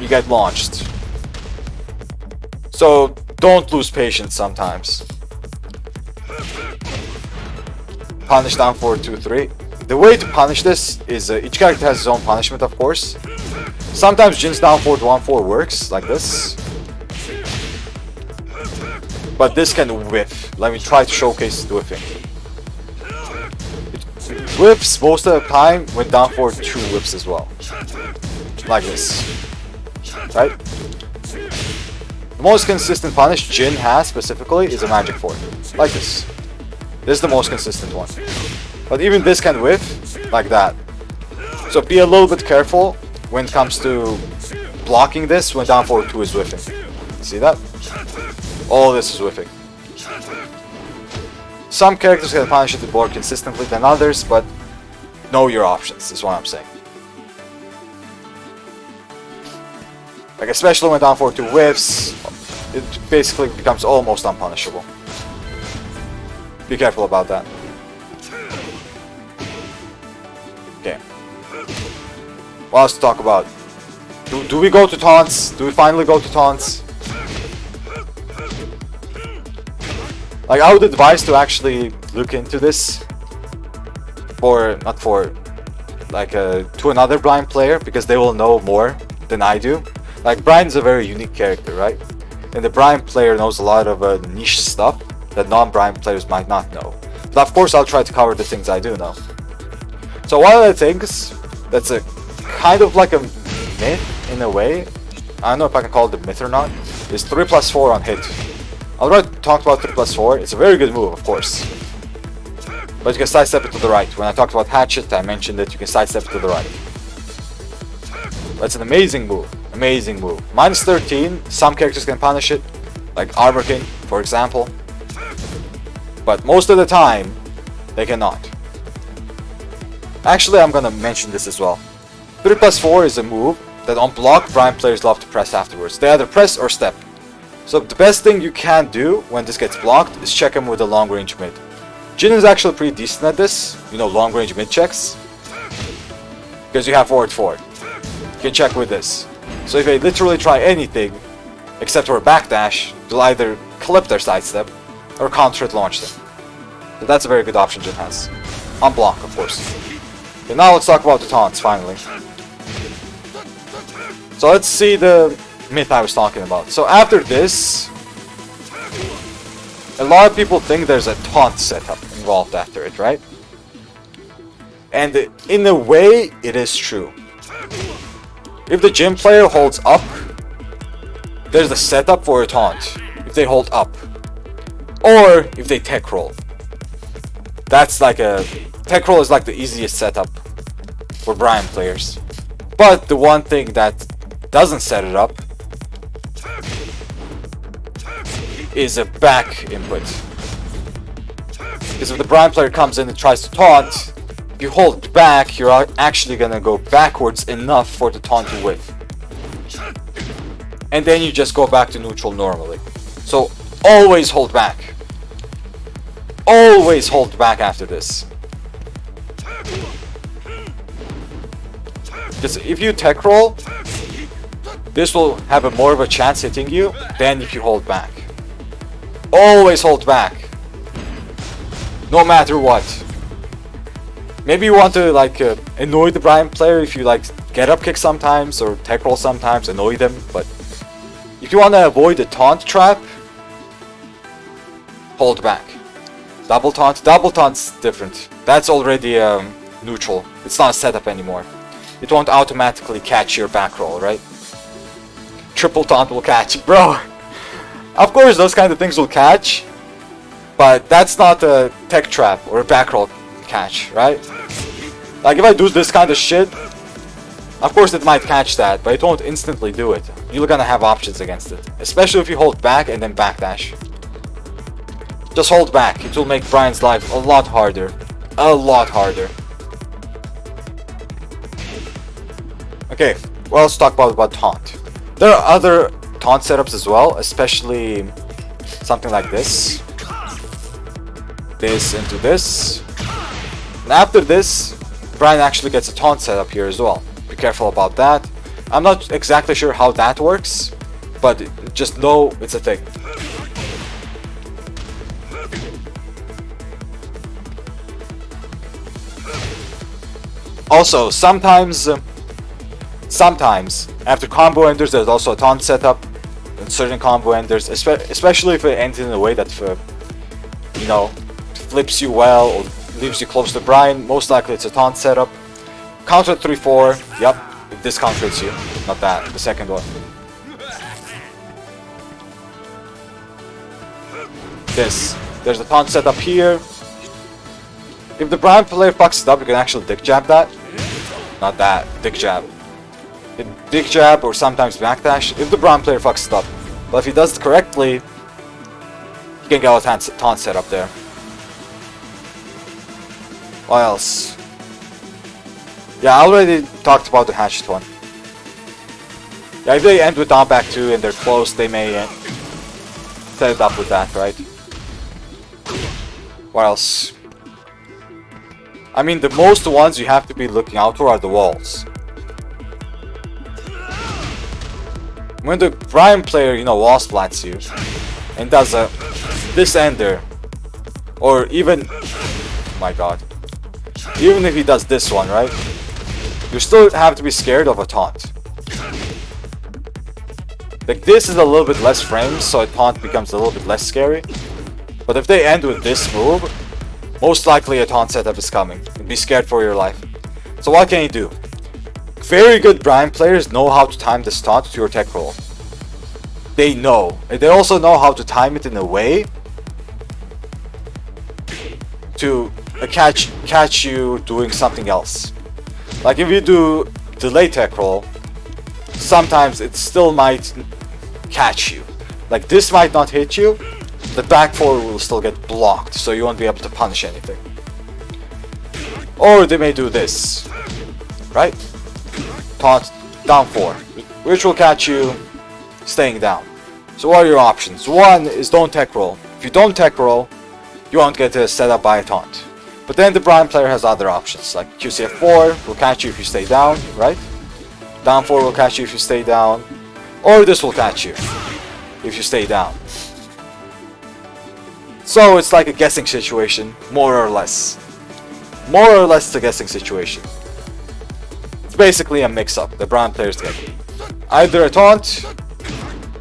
you get launched. So don't lose patience sometimes. Punish down forward 2-3. The way to punish this is each character has his own punishment, of course. Sometimes Jin's down forward 1-4 works like this. But this can whiff. Let me try to showcase the whiffing. It whiffs most of the time when down forward 2 whiffs as well. Like this. Right? The most consistent punish Jin has specifically is a magic 4. Like this. This is the most consistent one. But even this can whiff like that. So be a little bit careful when it comes to blocking this when down forward 2 is whiffing. See that? All this is whiffing. Some characters can punish it more consistently than others, but know your options is what I'm saying. Like especially when down forward 2 whiffs, it basically becomes almost unpunishable. Be careful about that. Okay. What else to talk about? Do we go to taunts? Do we finally go to taunts? Like I would advise to actually look into this not for like to another Bryan player, because they will know more than I do. Like Bryan's a very unique character, right? And the Bryan player knows a lot of niche stuff that non-Bryan players might not know. But of course I'll try to cover the things I do know. So one of the things that's a kind of like a myth in a way, I don't know if I can call it a myth or not, is 3+4 on hit. I already talked about 3+4, it's a very good move of course. But you can sidestep it to the right. When I talked about Hatchet, I mentioned that you can sidestep it to the right. That's an amazing move. Amazing move. -13, some characters can punish it, like Armor King, for example. But most of the time, they cannot. Actually, I'm gonna mention this as well. 3+4 is a move that on block, Bryan players love to press afterwards. They either press or step. So the best thing you can do when this gets blocked is check him with a long range mid. Jin is actually pretty decent at this, you know, long range mid checks. Because you have forward 4. You can check with this. So if they literally try anything, except for a backdash, they'll either clip their sidestep or counter it launch them. So that's a very good option Jin has. On block, of course. Okay, now let's talk about the taunts, finally. So let's see the myth I was talking about. So after this, a lot of people think there's a taunt setup involved after it, right? And in a way, it is true. If the Jin player holds up, there's a setup for a taunt. If they hold up. Or if they tech roll. That's like a... Tech roll is like the easiest setup for Bryan players. But the one thing that doesn't set it up is a back input. Because if the Bryan player comes in and tries to taunt, if you hold back, you're actually gonna go backwards enough for the taunt to whiff. And then you just go back to neutral normally. So always hold back. Always hold back after this. Because if you tech roll, this will have a more of a chance hitting you than if you hold back. Always hold back. No matter what. Maybe you want to like annoy the Bryan player if you like get up kick sometimes or tech roll sometimes, annoy them, but if you want to avoid the taunt trap, hold back. Double taunt's different. That's already neutral. It's not a setup anymore. It won't automatically catch your back roll, right? Triple taunt will catch, bro. Of course those kind of things will catch, but that's not a tech trap or a back roll catch, right? Like if I do this kind of shit, of course it might catch that, but it won't instantly do it. You're gonna have options against it, especially if you hold back and then backdash. Just hold back. It will make Bryan's life a lot harder. A lot harder. Okay, what else to talk about taunt? There are other taunt setups as well, especially something like this. This into this. And after this, Bryan actually gets a taunt setup here as well. Be careful about that. I'm not exactly sure how that works, but just know it's a thing. Also, sometimes after combo enders, there's also a taunt setup. In certain combo enders, especially if it ends in a way that, you know, flips you well or leaves you close to Bryan, most likely it's a taunt setup. Counter 3-4, yep, if this counter hits you, not that, the second one. There's a taunt setup here. If the Bryan player fucks it up, you can actually dick jab that. Not that, dick jab. Dick jab or sometimes backdash if the Bryan player fucks it up. But if he does it correctly, he can get a taunt set up there. What else? Yeah, I already talked about the Hatchet one. Yeah, if they end with down back 2 and they're close, they may set it up with that, right? What else? I mean, the most ones you have to be looking out for are the walls. When the Bryan player, you know, wall splats you and does a this ender, or even, oh my god, even if he does this one, right? You still have to be scared of a taunt. Like, this is a little bit less frames, so a taunt becomes a little bit less scary. But if they end with this move, most likely a taunt setup is coming. You'd be scared for your life. So what can you do? Very good Bryan players know how to time this taunt to your tech roll. They know. And they also know how to time it in a way to catch you doing something else. Like if you do delay tech roll, sometimes it still might catch you. Like this might not hit you, the back 4 will still get blocked, so you won't be able to punish anything. Or they may do this, right? Taunt down 4, which will catch you staying down. So what are your options? One is don't tech roll. If you don't tech roll, you won't get set up by a taunt. But then the Bryan player has other options, like QCF4 will catch you if you stay down, right? Down 4 will catch you if you stay down. Or this will catch you if you stay down. So it's like a guessing situation, more or less. More or less it's a guessing situation. It's basically a mix-up the Bryan players get. Either a taunt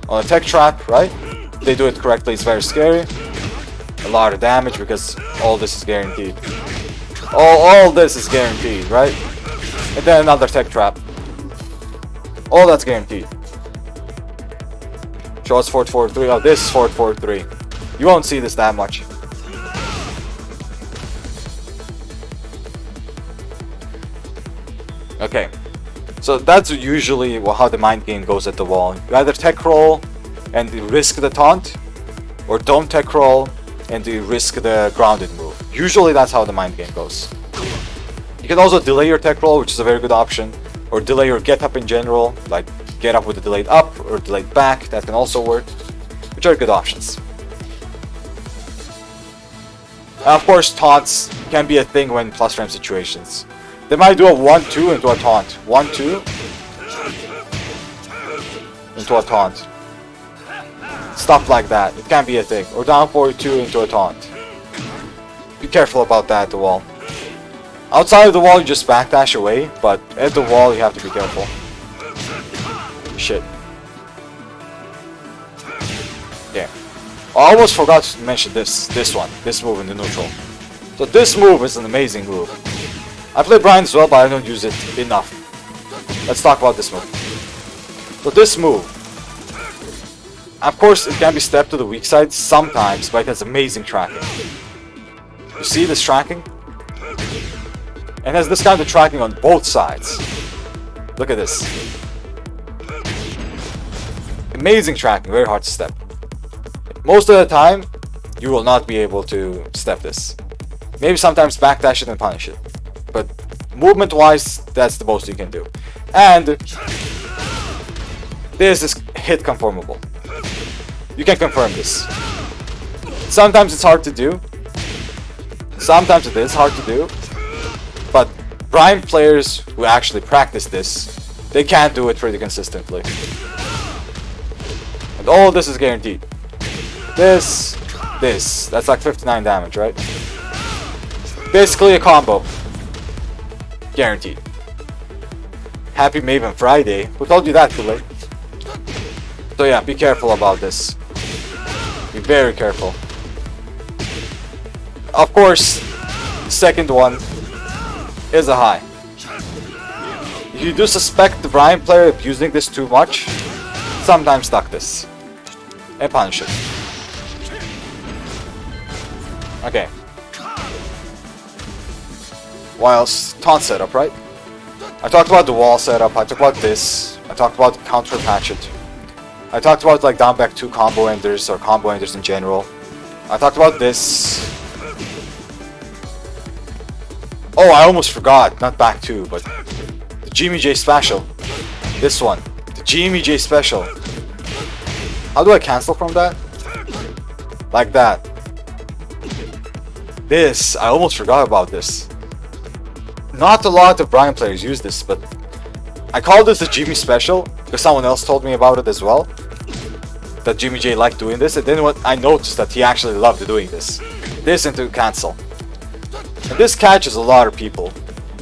on a tech trap, right? If they do it correctly, it's very scary. A lot of damage because all this is guaranteed. All this is guaranteed, right? And then another tech trap. All that's guaranteed. Show us 4-4-3. Oh, this is 4-4-3. You won't see this that much. Okay. So that's usually how the mind game goes at the wall. You either tech roll and risk the taunt, or don't tech roll and you risk the grounded move. Usually that's how the mind game goes. You can also delay your tech roll, which is a very good option, or delay your get up in general, like get up with a delayed up or delayed back, that can also work, which are good options. Of course, taunts can be a thing when plus frame situations. They might do a 1-2 into a taunt. 1-2 into a taunt. Stuff like that. It can be a thing. Or down 4-2 into a taunt. Be careful about that at the wall. Outside of the wall, you just backdash away, but at the wall, you have to be careful. Shit. Yeah. I almost forgot to mention this move in the neutral. So this move is an amazing move. I play Bryan as well, but I don't use it enough. Let's talk about this move. So this move, of course, it can be stepped to the weak side sometimes, but it has amazing tracking. You see this tracking? It has this kind of tracking on both sides. Look at this. Amazing tracking, very hard to step. Most of the time, you will not be able to step this. Maybe sometimes backdash it and punish it. But movement-wise, that's the most you can do. And this is hit conformable. You can confirm this. Sometimes it's hard to do. Sometimes it is hard to do. But Bryan players who actually practice this, they can do it pretty consistently. And all of this is guaranteed. This, that's like 59 damage, right? Basically a combo. Guaranteed. Happy Maven Friday. Who told you that too late? So yeah, be careful about this. Be very careful. Of course, the second one is a high. If you do suspect the Bryan player of using this too much, sometimes duck this and punish it. whilst taunt setup, right? I talked about the wall setup, I talked about this, I talked about counter Hatchet. I talked about like down back 2 combo enders or combo enders in general. I talked about this. Oh, I almost forgot, not back 2, but the GMJ special. This one, the GMJ special. How do I cancel from that? Like that. This, I almost forgot about this. Not a lot of Bryan players use this, but I call this the Jimmy special because someone else told me about it as well. That Jimmy J liked doing this, and then what I noticed that he actually loved doing this. This into cancel. And this catches a lot of people.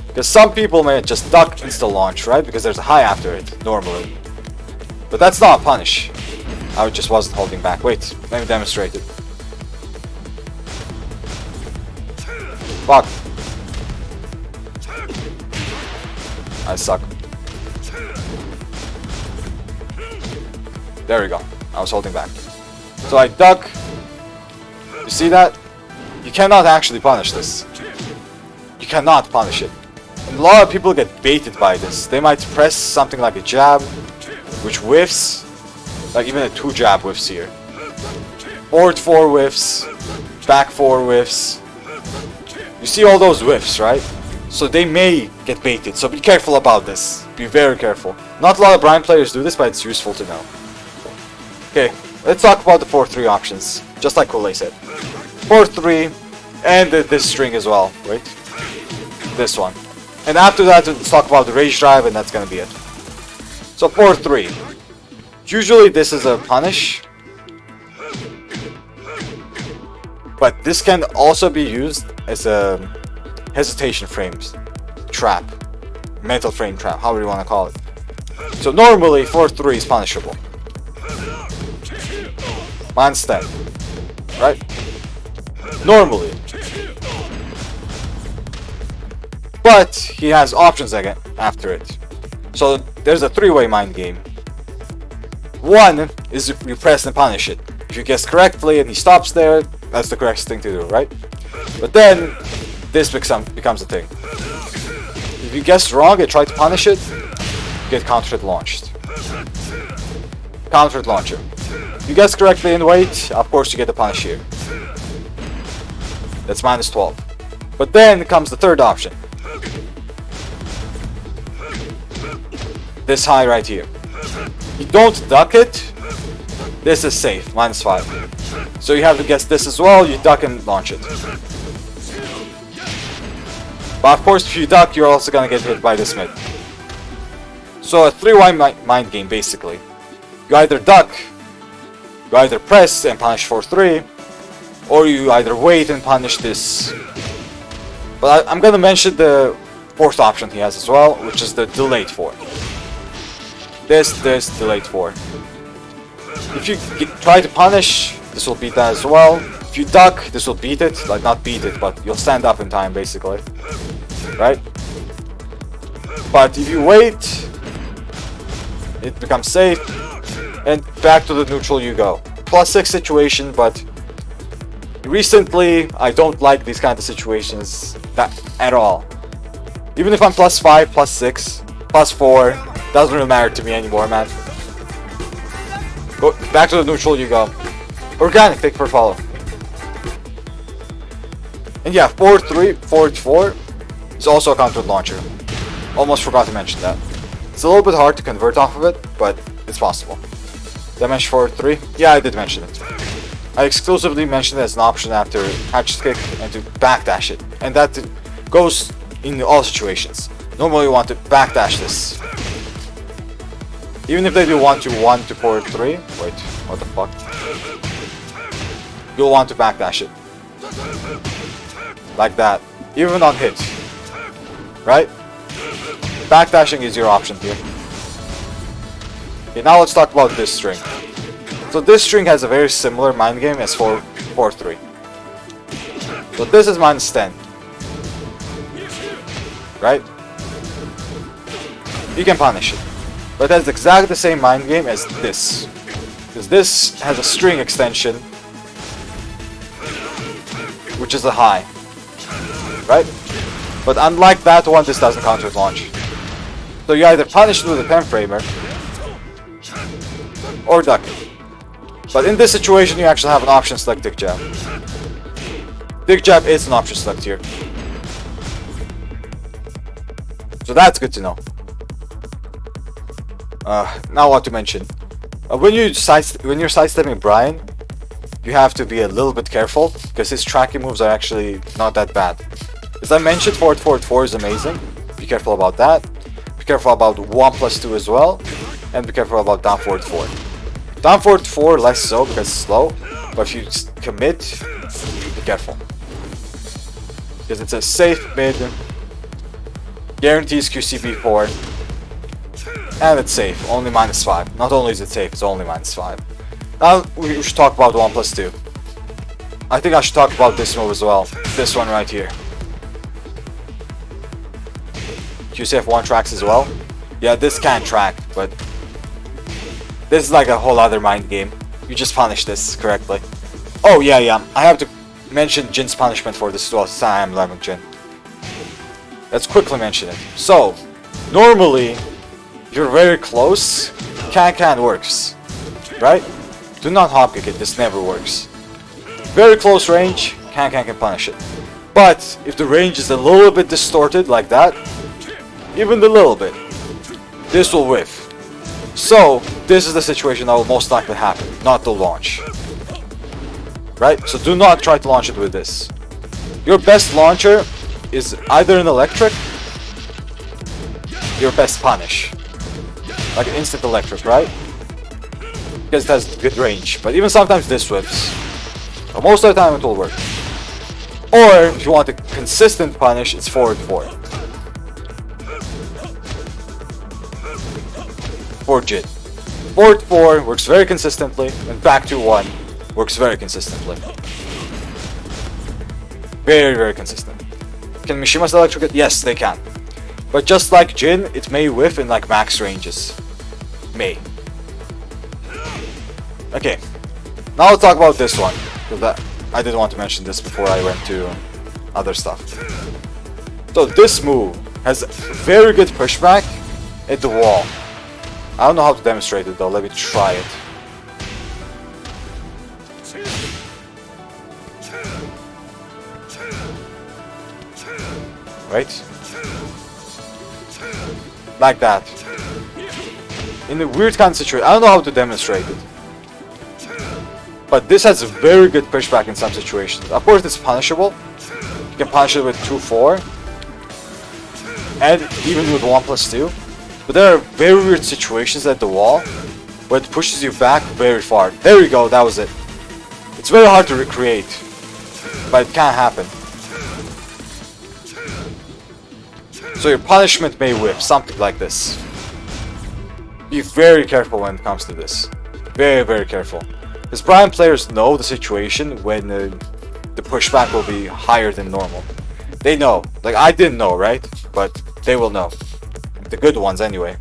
Because some people may just duck insta launch, right? Because there's a high after it, normally. But that's not a punish. I just wasn't holding back. Wait, let me demonstrate it. Fuck. I suck. There we go. I was holding back. So I duck. You see that? You cannot actually punish this. You cannot punish it. And a lot of people get baited by this. They might press something like a jab, which whiffs. Like even a 2 jab whiffs here. Forward 4 whiffs. Back 4 whiffs. You see all those whiffs, right? So they may get baited. So be careful about this. Be very careful. Not a lot of Bryan players do this, but it's useful to know. Okay, let's talk about the 4-3 options. Just like Kool-Aid said. 4-3 and this string as well, right? This one. And after that, let's talk about the rage drive, and that's gonna be it. So 4-3. Usually this is a punish. But this can also be used as a hesitation frames trap. Mental frame trap, however you want to call it. So normally 4-3 is punishable. Mine's 10. Right? Normally. But he has options again after it. So there's a 3-way mind game. One is you press and punish it. If you guess correctly and he stops there, that's the correct thing to do, right? But then this becomes a thing. If you guess wrong and try to punish it, you get counter launched. Counter launcher. If you guess correctly and wait, of course you get the punish here. That's minus 12. But then comes the third option. This high right here. You don't duck it. This is safe, minus 5. So you have to guess this as well, you duck and launch it. But of course if you duck, you're also gonna get hit by this mid. So a 3-way mind game basically. You either duck, you either press and punish 4-3, or you either wait and punish this. But I'm gonna mention the 4th option he has as well, which is the delayed 4. This, delayed 4. If you try to punish, this will beat that as well. If you duck, this will beat it. Like, not beat it, but you'll stand up in time, basically. Right? But if you wait, it becomes safe. And back to the neutral you go. +6 situation, but recently, I don't like these kind of situations at all. Even if I'm +5, +6, +4, doesn't really matter to me anymore, man. Go back to the neutral you go. Organic, thank you for follow. And yeah, 4-3, 4-4 is also a counter launcher. Almost forgot to mention that. It's a little bit hard to convert off of it, but it's possible. Did I mention 4-3? Yeah, I did mention it. I exclusively mentioned it as an option after Hatchet kick and to backdash it. And that goes in all situations. Normally you want to backdash this. Even if they do 1-1 to 4-3, wait, what the fuck? You'll want to backdash it. Like that. Even on hit. Right? Backdashing is your option here. Okay, now let's talk about this string. So this string has a very similar mind game as 4-3. So this is minus 10. Right? You can punish it. But it has exactly the same mind game as this. Because this has a string extension, which is a high. Right? But unlike that one, this doesn't counter launch. So you either punish it with a pen framer or duck it. But in this situation, you actually have an option select dick jab. Dick jab is an option select here. So that's good to know. Now what to mention. When you're sidestepping Bryan, you have to be a little bit careful because his tracking moves are actually not that bad. As I mentioned, forward forward 4 is amazing. Be careful about that. Be careful about 1+2 as well. And be careful about down forward 4. Down forward 4 less so because it's slow. But if you commit, be careful. Because it's a safe mid. Guarantees QCB 4. And it's safe. Only -5. Not only is it safe, it's only -5. Now we should talk about 1+2. I think I should talk about this move as well. This one right here. QCF1 tracks as well. Yeah, this can't track, but this is like a whole other mind game. You just punish this correctly. Oh yeah. I have to mention Jin's punishment for this as well. Since I am LAB Jin. Let's quickly mention it. So, normally, you're very close. Can works, right? Do not hop kick it. This never works. Very close range. Can punish it. But if the range is a little bit distorted like that, even a little bit, this will whiff. So this is the situation that will most likely happen, not the launch. Right? So do not try to launch it with this. Your best launcher is either an electric, your best punish. Like an instant electric, right? Because it has good range. But even sometimes this whiffs. But most of the time it will work. Or if you want a consistent punish, it's forward 4. For Jin. Forward 4 works very consistently, and back to 1 works very consistently. Very consistent. Can Mishima's electrocute? Yes, they can. But just like Jin, it may whiff in like max ranges. May. Okay. Now I'll talk about this one. Because I did want to mention this before I went to other stuff. So this move has very good pushback at the wall. I don't know how to demonstrate it though, let me try it. Right? Like that. In a weird kind of situation. I don't know how to demonstrate it. But this has a very good pushback in some situations. Of course it's punishable. You can punish it with 2-4. And even with 1+2. But there are very weird situations at the wall where it pushes you back very far. There you go, that was it. It's very hard to recreate, but it can happen. So your punishment may whip, something like this. Be very careful when it comes to this. Very careful. Because Bryan players know the situation when the pushback will be higher than normal. They know. Like I didn't know, right? But they will know. The good ones anyway.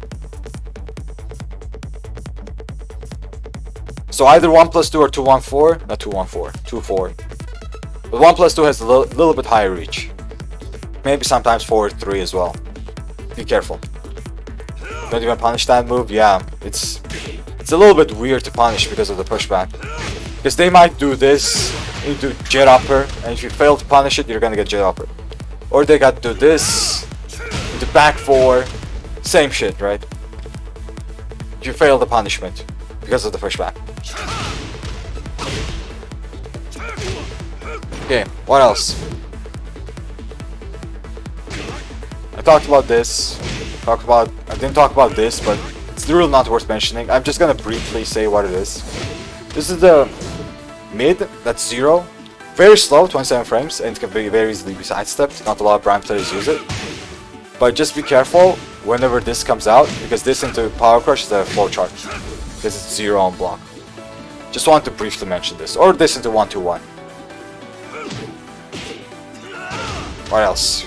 So either 1+2 or 2-1-4. Not 2-1-4. 2-4. But 1+2 has a little bit higher reach. Maybe sometimes forward 3 as well. Be careful. Don't even punish that move. Yeah, it's a little bit weird to punish because of the pushback. Because they might do this into jet upper, and if you fail to punish it, you're gonna get jet upper. Or they got to do this into back 4. Same shit, right? You fail the punishment because of the pushback. Okay, what else? I talked about this. I didn't talk about this, but it's really not worth mentioning. I'm just gonna briefly say what it is. This is the mid, that's 0. Very slow, 27 frames, and it can be very easily be sidestepped. Not a lot of Bryan players use it. But just be careful whenever this comes out, because this into Power Crush is a flowchart, because it's 0 on block. Just want to briefly mention this, or this into 1-2-1. What else?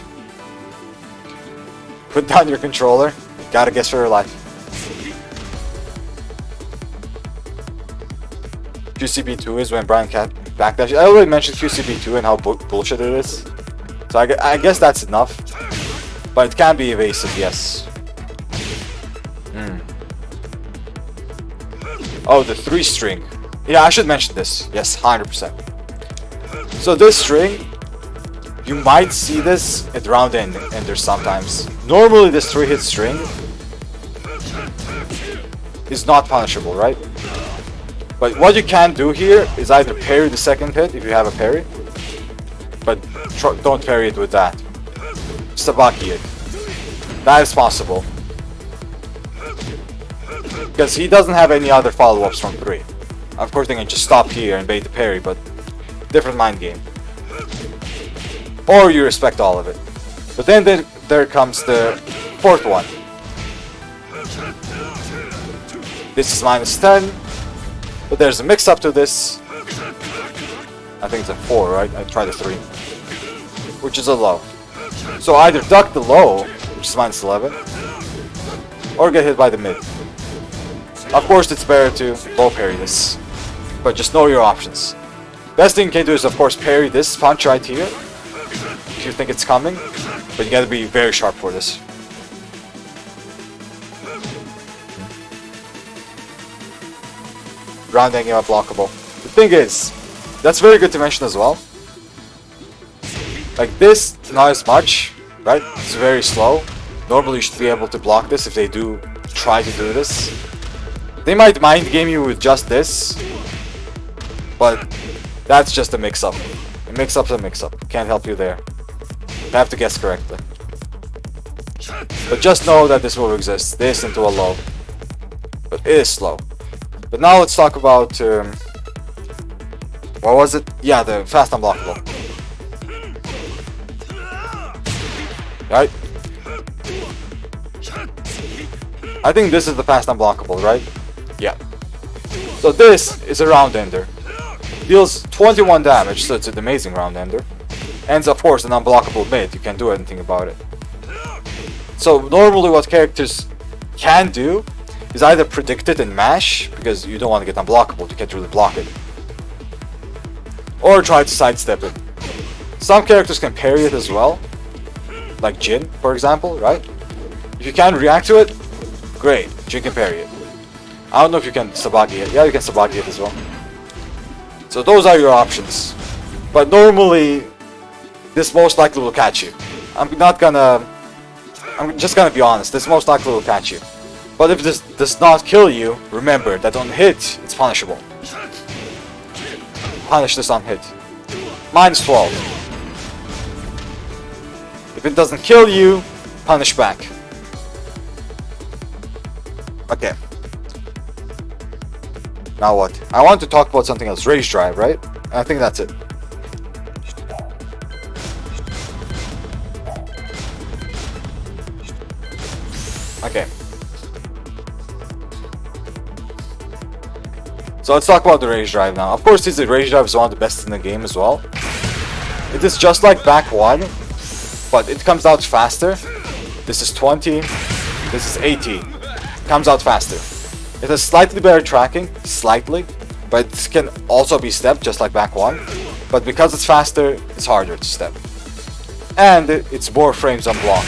Put down your controller. Gotta guess for your life. QCB2 is when Bryan backdash. I already mentioned QCB2 and how bullshit it is. So I guess that's enough. But it can be evasive, yes. Oh, the 3 string. Yeah, I should mention this. Yes, 100%. So this string, you might see this at round enders sometimes. Normally this 3-hit string is not punishable, right? But what you can do here is either parry the second hit if you have a parry, but don't parry it with that. Sabaki it. That is possible. Because he doesn't have any other follow-ups from 3. Of course they can just stop here and bait the parry, but different mind game. Or you respect all of it. But then there comes the 4th one. This is -10, but there's a mix-up to this. I think it's a 4, right? I tried a 3. Which is a low. So either duck the low, which is -11, or get hit by the mid. Of course it's better to low parry this, but just know your options. Best thing you can do is of course parry this punch right here, if you think it's coming, but you gotta be very sharp for this. Ground angle blockable. The thing is, that's very good to mention as well. Like this, not as much, right? It's very slow. Normally you should be able to block this if they do try to do this. They might mind game you with just this, but that's just a mix-up. A mix-up's a mix-up. Can't help you there. You have to guess correctly. But just know that this will exist. This into a low. But it is slow. But now let's talk about... what was it? Yeah, the fast unblockable. Right? I think this is the fast unblockable, right? Yeah. So this is a round ender. Deals 21 damage, so it's an amazing round ender. And of course an unblockable mid, you can't do anything about it. So normally what characters can do is either predict it and mash, because you don't want to get unblockable, you can't really block it. Or try to sidestep it. Some characters can parry it as well. Like Jin, for example, right? If you can react to it, great, Jin can parry it. I don't know if you can Sabaki it. Yeah, you can Sabaki it as well. So those are your options. But normally, this most likely will catch you. I'm just gonna be honest, this most likely will catch you. But if this does not kill you, remember that on hit, it's punishable. Punish this on hit. -12. If it doesn't kill you, punish back. Okay. Now what? I want to talk about something else. Rage Drive, right? I think that's it. Okay. So let's talk about the Rage Drive now. Of course, the Rage Drive is one of the best in the game as well. It is just like back one, but it comes out faster. This is 20, this is 80. It comes out faster. It has slightly better tracking, slightly, but it can also be stepped just like back one. But because it's faster, it's harder to step. And it's more frames on block.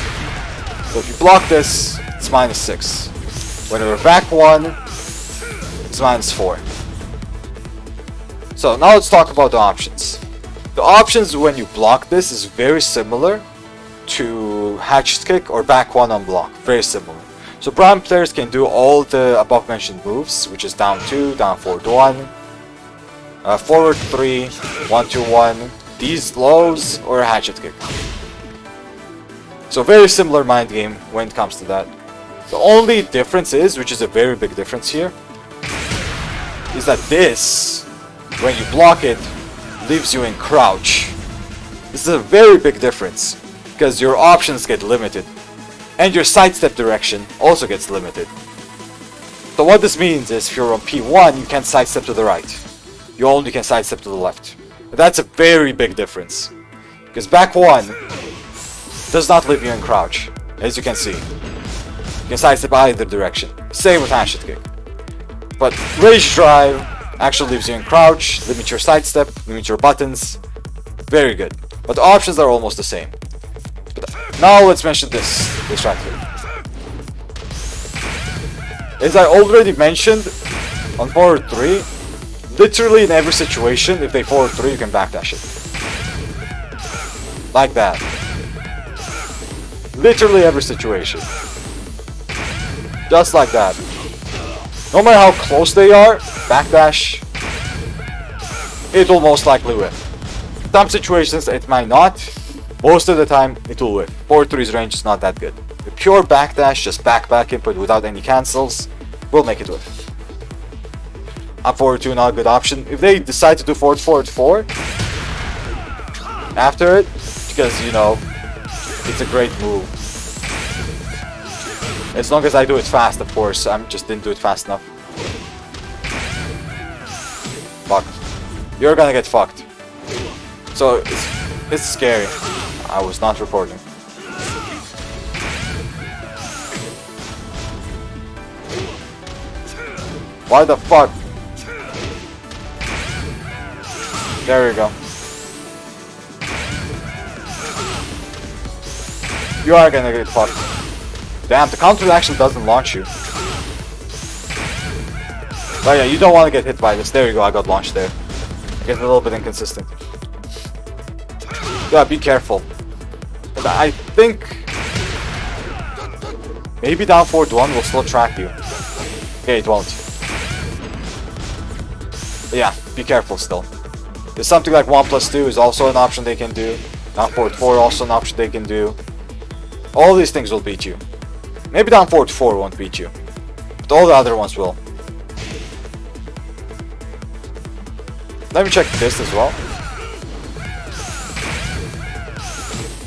So if you block this, it's -6. Whenever back one, it's -4. So now let's talk about the options. The options when you block this is very similar to Hatchet kick or back one on block. Very similar. So Bryan players can do all the above mentioned moves, which is down 2, down forward 1, forward 3, 1 2 1, these lows, or a Hatchet kick. So very similar mind game when it comes to that. The only difference is, which is a very big difference here, is that this, when you block it, leaves you in crouch. This is a very big difference, because your options get limited. And your sidestep direction also gets limited. So what this means is if you're on P1, you can't sidestep to the right. You only can sidestep to the left. But that's a very big difference. Because back one does not leave you in crouch, as you can see. You can sidestep either direction. Same with Hatchet kick. But Rage Drive actually leaves you in crouch, limits your sidestep, limits your buttons. Very good. But the options are almost the same. But now let's mention this right here. As I already mentioned, on forward 3, literally in every situation, if they forward 3, you can backdash it. Like that. Literally every situation. Just like that. No matter how close they are, backdash, it will most likely win. Some situations it might not. Most of the time, it will win. Forward 3's range is not that good. The pure backdash, just back input without any cancels, will make it win. Up forward 2, not a good option. If they decide to do forward 4, after it, because you know, it's a great move. As long as I do it fast, of course. I just didn't do it fast enough. Fuck. You're gonna get fucked. So, it's scary. I was not recording. Why the fuck? There you go. You are gonna get fucked. Damn, the counter actually doesn't launch you. Oh yeah, you don't want to get hit by this. There you go, I got launched there. It gets a little bit inconsistent. Yeah, be careful. But I think maybe down forward 1 will still track you. Okay, it won't. But yeah, be careful still. There's something like 1+2 is also an option they can do. Down forward 4 also an option they can do. All these things will beat you. Maybe down forward 4 won't beat you, but all the other ones will. Let me check this as well.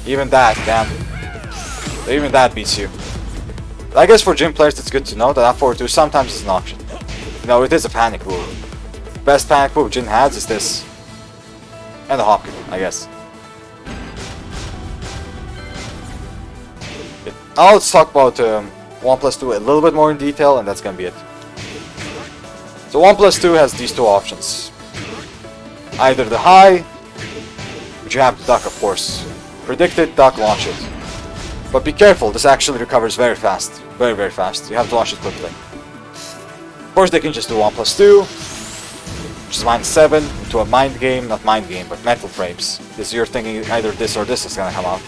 Even that, damn. Even that beats you. I guess for gym players it's good to know that up forward 2 sometimes is an option. You know, it is a panic move. Best panic move Jin has is this. And the hop kick, I guess. Now let's talk about 1+2 a little bit more in detail, and that's gonna be it. So 1+2 has these two options. Either the high, which you have to duck, of course. Predict it, duck, launch it. But be careful, this actually recovers very fast. Very, very fast. You have to launch it quickly. Of course they can just do 1+2, which is -7, into a mind game, not mind game, but mental frames. Because you're thinking either this or this is gonna come out.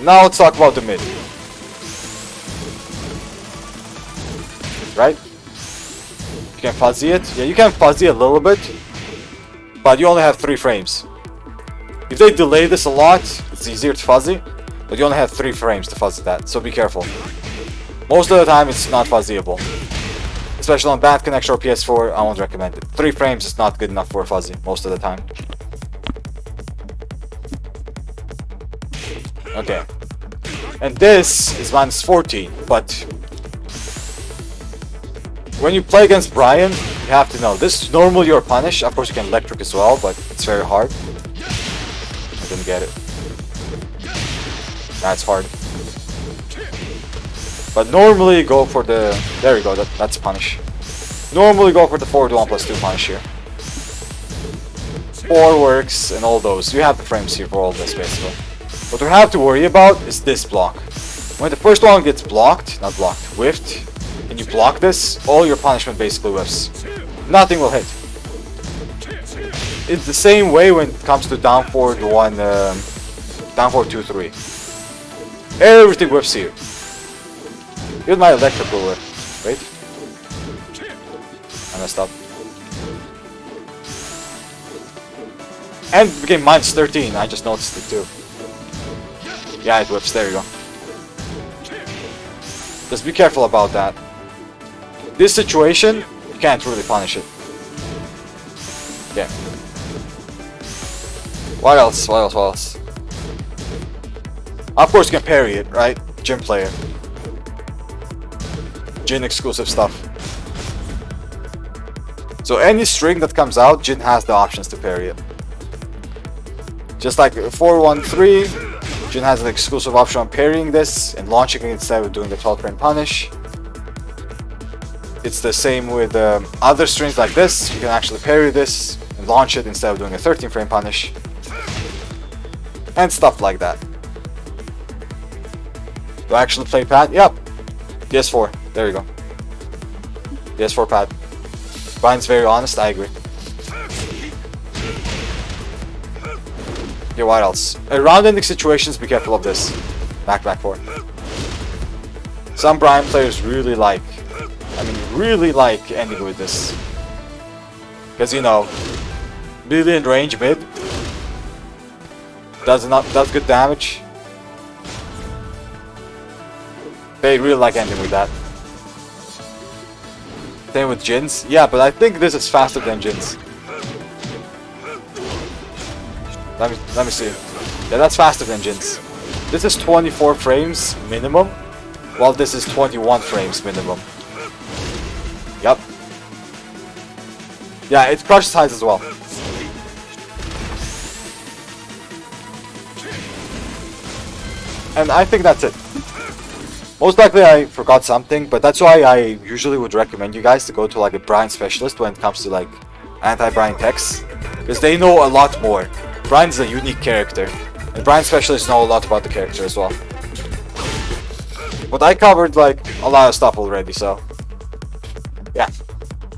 Now let's talk about the mid. Right? You can fuzzy it. Yeah, you can fuzzy a little bit, but you only have 3 frames. If they delay this a lot, it's easier to fuzzy, but you only have 3 frames to fuzzy that, so be careful. Most of the time it's not fuzzyable. Especially on bad connection or PS4, I won't recommend it. 3 frames is not good enough for a fuzzy, most of the time. Okay. And this is -14, but when you play against Bryan, you have to know, this is normally your punish. Of course you can electric as well, but it's very hard. I didn't get it. That's hard. But normally go for the... There you go, that's punish. Normally go for the forward 1+2 punish here. 4 works and all those. You have the frames here for all this basically. What we have to worry about is this block. When the first one gets blocked, not blocked, whiffed, and you block this, all your punishment basically whiffs. Nothing will hit. It's the same way when it comes to down forward 1, down forward 2, 3. Everything whiffs here. Even my electrical whiff. Wait. I messed up. And it became -13, I just noticed it too. Yeah, it whips, there you go. Just be careful about that. This situation, you can't really punish it. Yeah. What else? What else? What else? Of course you can parry it, right? Gym player. Jin exclusive stuff. So any string that comes out, Jin has the options to parry it. Just like 4-1-3, Jin has an exclusive option on parrying this and launching it instead of doing the 12 frame punish. It's the same with other strings like this. You can actually parry this and launch it instead of doing a 13 frame punish. and stuff like that. Do I actually play pad? Yep. PS4. There you go. PS4 pad. Bryan's very honest. I agree. Yeah, what else? Around ending situations, be careful of this. Back 4. Some Bryan players really like, really like ending with this. Because, you know, really in range mid. Does good damage. They really like ending with that. Same with Jin's. Yeah, but I think this is faster than Jin's. Let me see. Yeah, that's faster than Jin's. This is 24 frames minimum, while this is 21 frames minimum. Yep. Yeah, it crushes highs as well. And I think that's it. Most likely I forgot something, but that's why I usually would recommend you guys to go to like a Bryan specialist when it comes to like anti-Bryan techs, because they know a lot more. Bryan's a unique character, and Bryan specialists know a lot about the character as well. But I covered like a lot of stuff already, so yeah.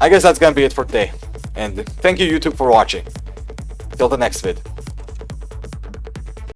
I guess that's gonna be it for today. And thank you YouTube for watching. Till the next vid.